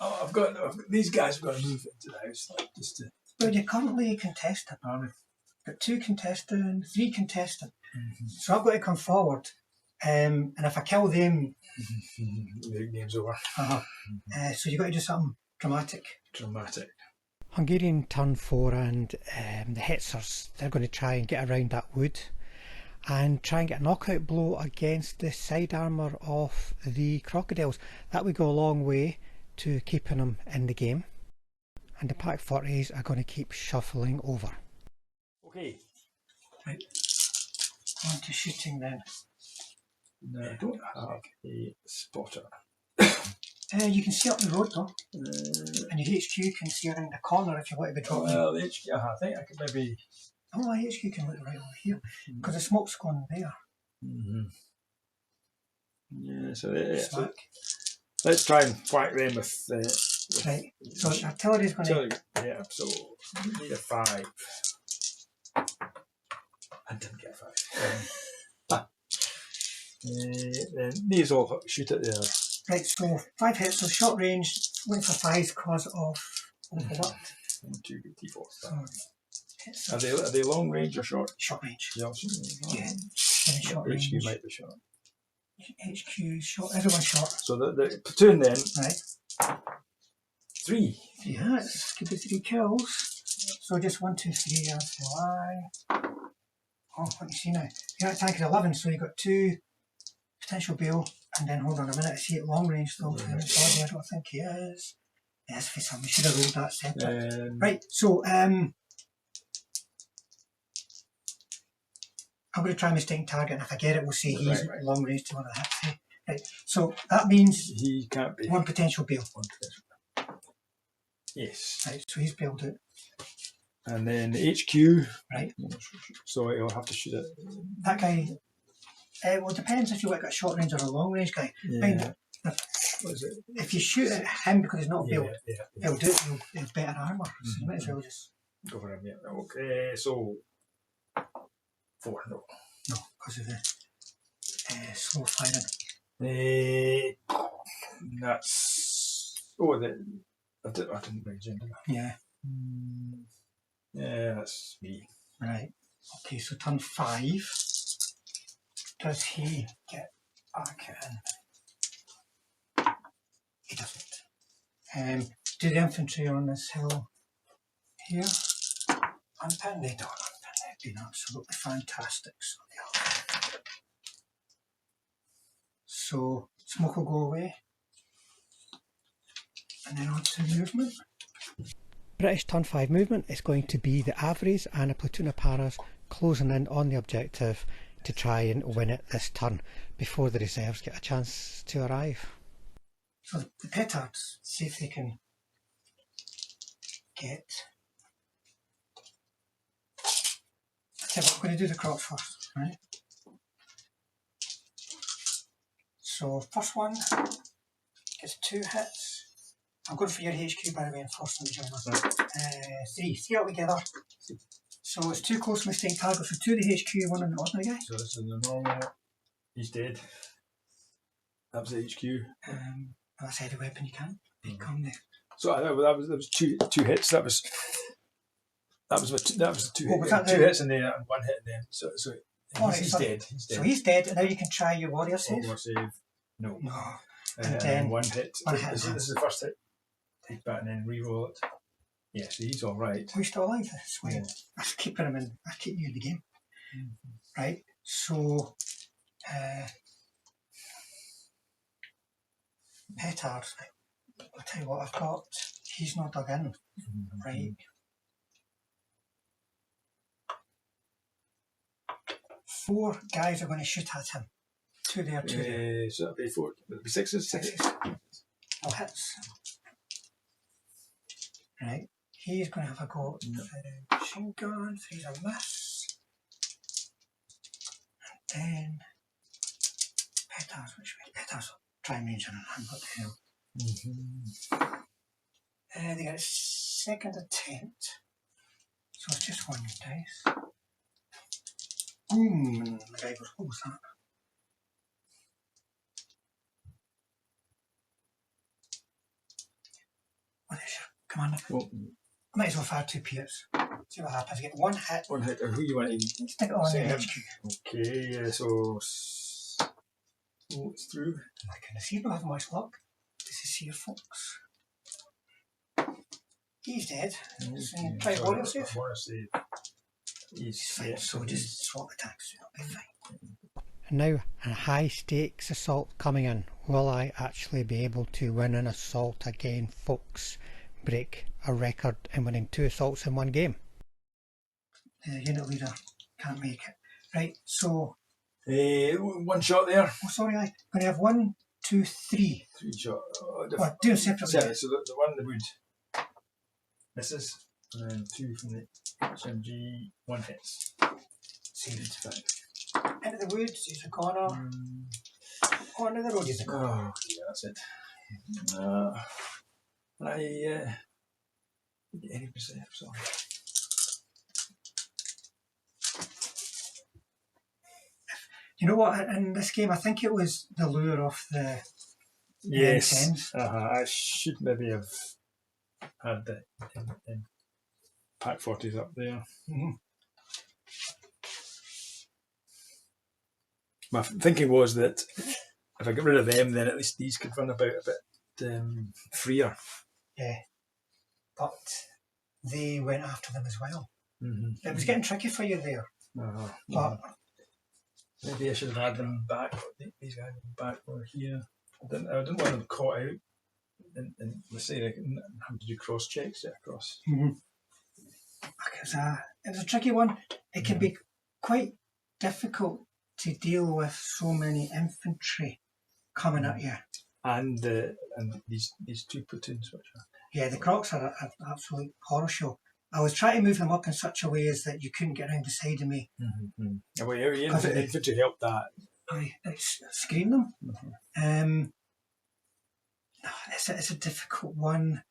I've got these guys have got to move into the house, like just to. Well, you're currently contesting. Got 2 contesting, 3 contesting. So I've got to come forward, and if I kill them, the game's over. So you've got to do something dramatic. Dramatic. Hungarian turn 4 and the Hetzers, they're going to try and get around that wood and try and get a knockout blow against the side armour of the crocodiles. That would go a long way to keeping them in the game. And the Pack 40s are going to keep shuffling over. Okay. Right. On to shooting then. No, I don't have a spotter. You can see up the road though. And your HQ can see around the corner if you want to be dropping. Well, the HQ, I think I could maybe. Oh, my HQ can look right over here because the smoke's going there. Yeah, so let's try and whack them with. Right. So artillery's going to. Yeah. So we need a 5. I didn't get a 5. Then these all shoot at the other. Right, so 5 hits, so short range, went for 5 because of overworked. 1, 2, 3, 4. So Are they long range or short? Short range. Yeah. Short range. HQ might be short. HQ short. Everyone's short. So the platoon then. Right. 3. 3 hits. Give it 3 kills. So just 1, 2, 3. That's why. Oh, what you see now? Your tank is 11, so you've got 2 potential bail. And then hold on a minute, I see it long range though. I don't think he is. Yes, for some, we should have rolled that separate. Right, so I'm going to try mistaking target, and if I get it, we'll say he's long range to one of the hits. Right, so that means he can't be 1 potential bail. 1 potential. Yes. Right, so he's bailed out. And then the HQ. Right. So he'll have to shoot it. That guy. Well, it depends if you want a short range or a long range guy. Yeah. What is it? If you shoot at him because he's not bailed, he'll do it. He'll have better armour. So you might as well just go for him. Yeah. Okay. So 4, no. No, because of the slow firing. That's... Oh, I didn't bring Jen, did I? Yeah. Yeah, that's me. Right. Okay, so turn 5. Does he get back in? He doesn't. Do the infantry on this hill here unpin? They don't unpin. They've been absolutely fantastic. So smoke will go away. And then on to movement. British turn 5 movement is going to be the Avries and a platoon of paras closing in on the objective to try and win it this turn before the reserves get a chance to arrive. So the petards, see if they can get... Okay, but we're going to do the crops first, right? So first one gets 2 hits. I'm going for your HQ by the way, and forcing the joiner. 3 altogether. So it's 2 close mistake targets, so 2 of the HQ, 1 on the ordinary guy. So this is the normal. He's dead. That was the HQ. That's any weapon you can become there. So that was two hits. That was the 2 hits. Was that 2 hits and then 1 hit and then so he's dead. He's dead. So he's dead, and now you can try your warrior save. Warrior save. No. And then 1 hit. This is the first hit. Take that and then re-roll it. Yeah, so he's all right. We're still alive. That's why I keep him in. I keep you in the game. Right. So petards. I'll tell you what I've got. He's not dug in. Right. 4 guys are going to shoot at him. 2 there, 2 there. So that'll be 4. It'll be 6s. 6s. No hits. Right. He's going to have a go at the machine gun. 3's a miss. And then petards. Which way? Petards will try and range in him. What the hell? They get a second attempt. So it's just 1 dice. Boom! And the guy goes, what was that? What is your commander? Well, might as well fire 2 Piers. See what happens. You get 1 hit. 1 hit. Or who you want to stick it on the HQ. Okay, so it's through. I can see you don't have much luck. This is here, folks. He's dead. So try warrior save. Warrior save. He's fine. So just swap attacks. It'll be fine. And now a high stakes assault coming in. Will I actually be able to win an assault again, folks? Break a record in winning 2 assaults in 1 game. The unit leader can't make it. Right, so 1 shot there. Oh, sorry, I'm going to have 1, 2, 3. 3 shot. What? Do them separately. So the one in the wood misses, and then 2 from the HMG. 1 hits. Saved. Into the woods, use a corner. Onto the road, use a corner. Oh, yeah, that's it. I get any percent, sorry. You know what? In this game, I think it was the lure of the Yes. I should maybe have had the pack 40s up there. My thinking was that if I get rid of them, then at least these could run about a bit freer. Yeah, but they went after them as well. It was getting tricky for you there. But maybe I should have had them back. These guys back over here. I didn't want them caught out. And let's say they have to do cross checks across. It's a tricky one. It can be quite difficult to deal with so many infantry coming at you. And these 2 platoons, which are... Yeah, the Crocs are an absolute horror show. I was trying to move them up in such a way as that you couldn't get around the side of me. Well, infantry helped that. It's screen them. It's a difficult one.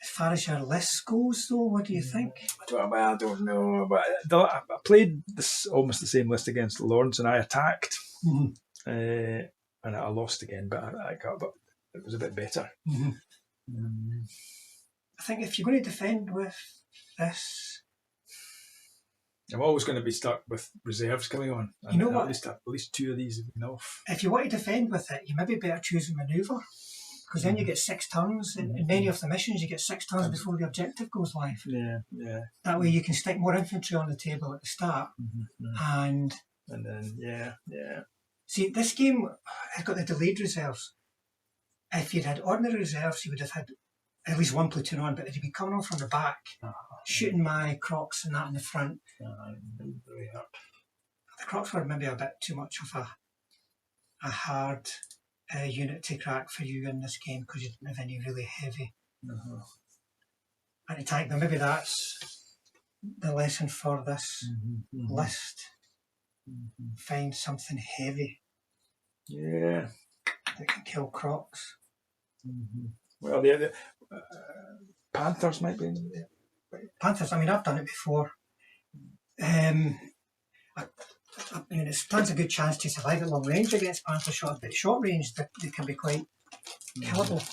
As far as your list goes, though, what do you think? I don't know, but I played this almost the same list against Lawrence, and I attacked, and I lost again, but it was a bit better. I think if you're going to defend with this, I'm always going to be stuck with reserves coming on. You know what? At least 2 of these have been off. If you want to defend with it, you maybe better choose a manoeuvre, because then you get 6 turns. In many of the missions, you get 6 turns before the objective goes live. Yeah. That way you can stick more infantry on the table at the start. And then, yeah. See, this game has got the delayed reserves. If you'd had ordinary reserves, you would have had at least 1 platoon on, but they'd be coming on from the back, shooting my crocs and that in the front. Really hurt. The crocs were maybe a bit too much of a hard unit to crack for you in this game, because you didn't have any really heavy anti-tank. But maybe that's the lesson for this list. Find something heavy. Yeah. That can kill crocs. Well, the Panthers might be. Panthers, I mean, I've done it before. I mean, it stands a good chance to survive at long range against Panther shot, but short range, they can be quite killable.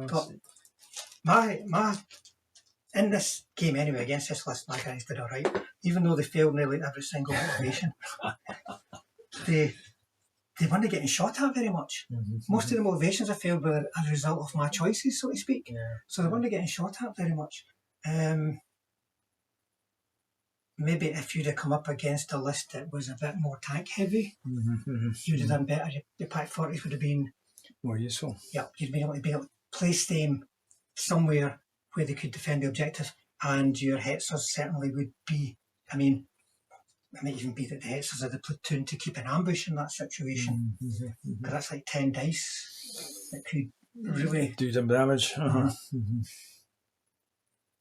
But my in this game anyway, against this list, my guys did alright. Even though they failed nearly every single motivation, they weren't getting shot at very much. Most of the motivations I failed were as a result of my choices, so to speak. So they weren't getting shot at very much. Maybe if you'd have come up against a list that was a bit more tank heavy, you'd have done better. Your Pack 40s would have been more useful. Yeah, you'd be able to place them somewhere where they could defend the objective, and your Hetzers certainly would be. I mean, it might even be that the Hetzers are the platoon to keep an ambush in that situation, because that's like 10 dice that could really do some damage.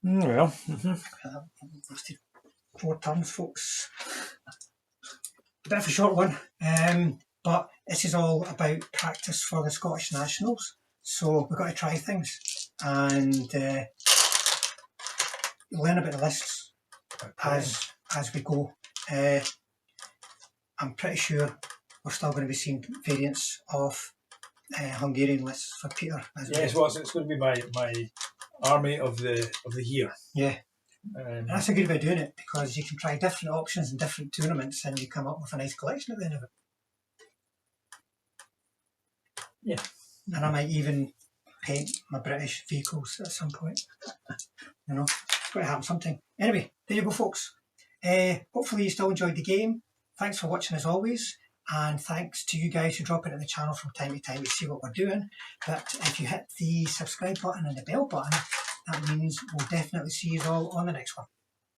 Well, lasted 4 turns, folks. A bit of a short one, but this is all about practice for the Scottish Nationals, so we've got to try things and learn about the lists as we go. I'm pretty sure we're still going to be seeing variants of Hungarian lists for Peter. Yes, well, it's going to be my army of the year. Yeah. And that's a good way of doing it, because you can try different options in different tournaments and you come up with a nice collection at the end of it. Yeah. And I might even paint my British vehicles at some point. You know, it's got to happen sometime. Anyway, there you go, folks. Hopefully you still enjoyed the game. Thanks for watching as always. And thanks to you guys who drop into the channel from time to time to see what we're doing. But if you hit the subscribe button and the bell button, that means we'll definitely see you all on the next one.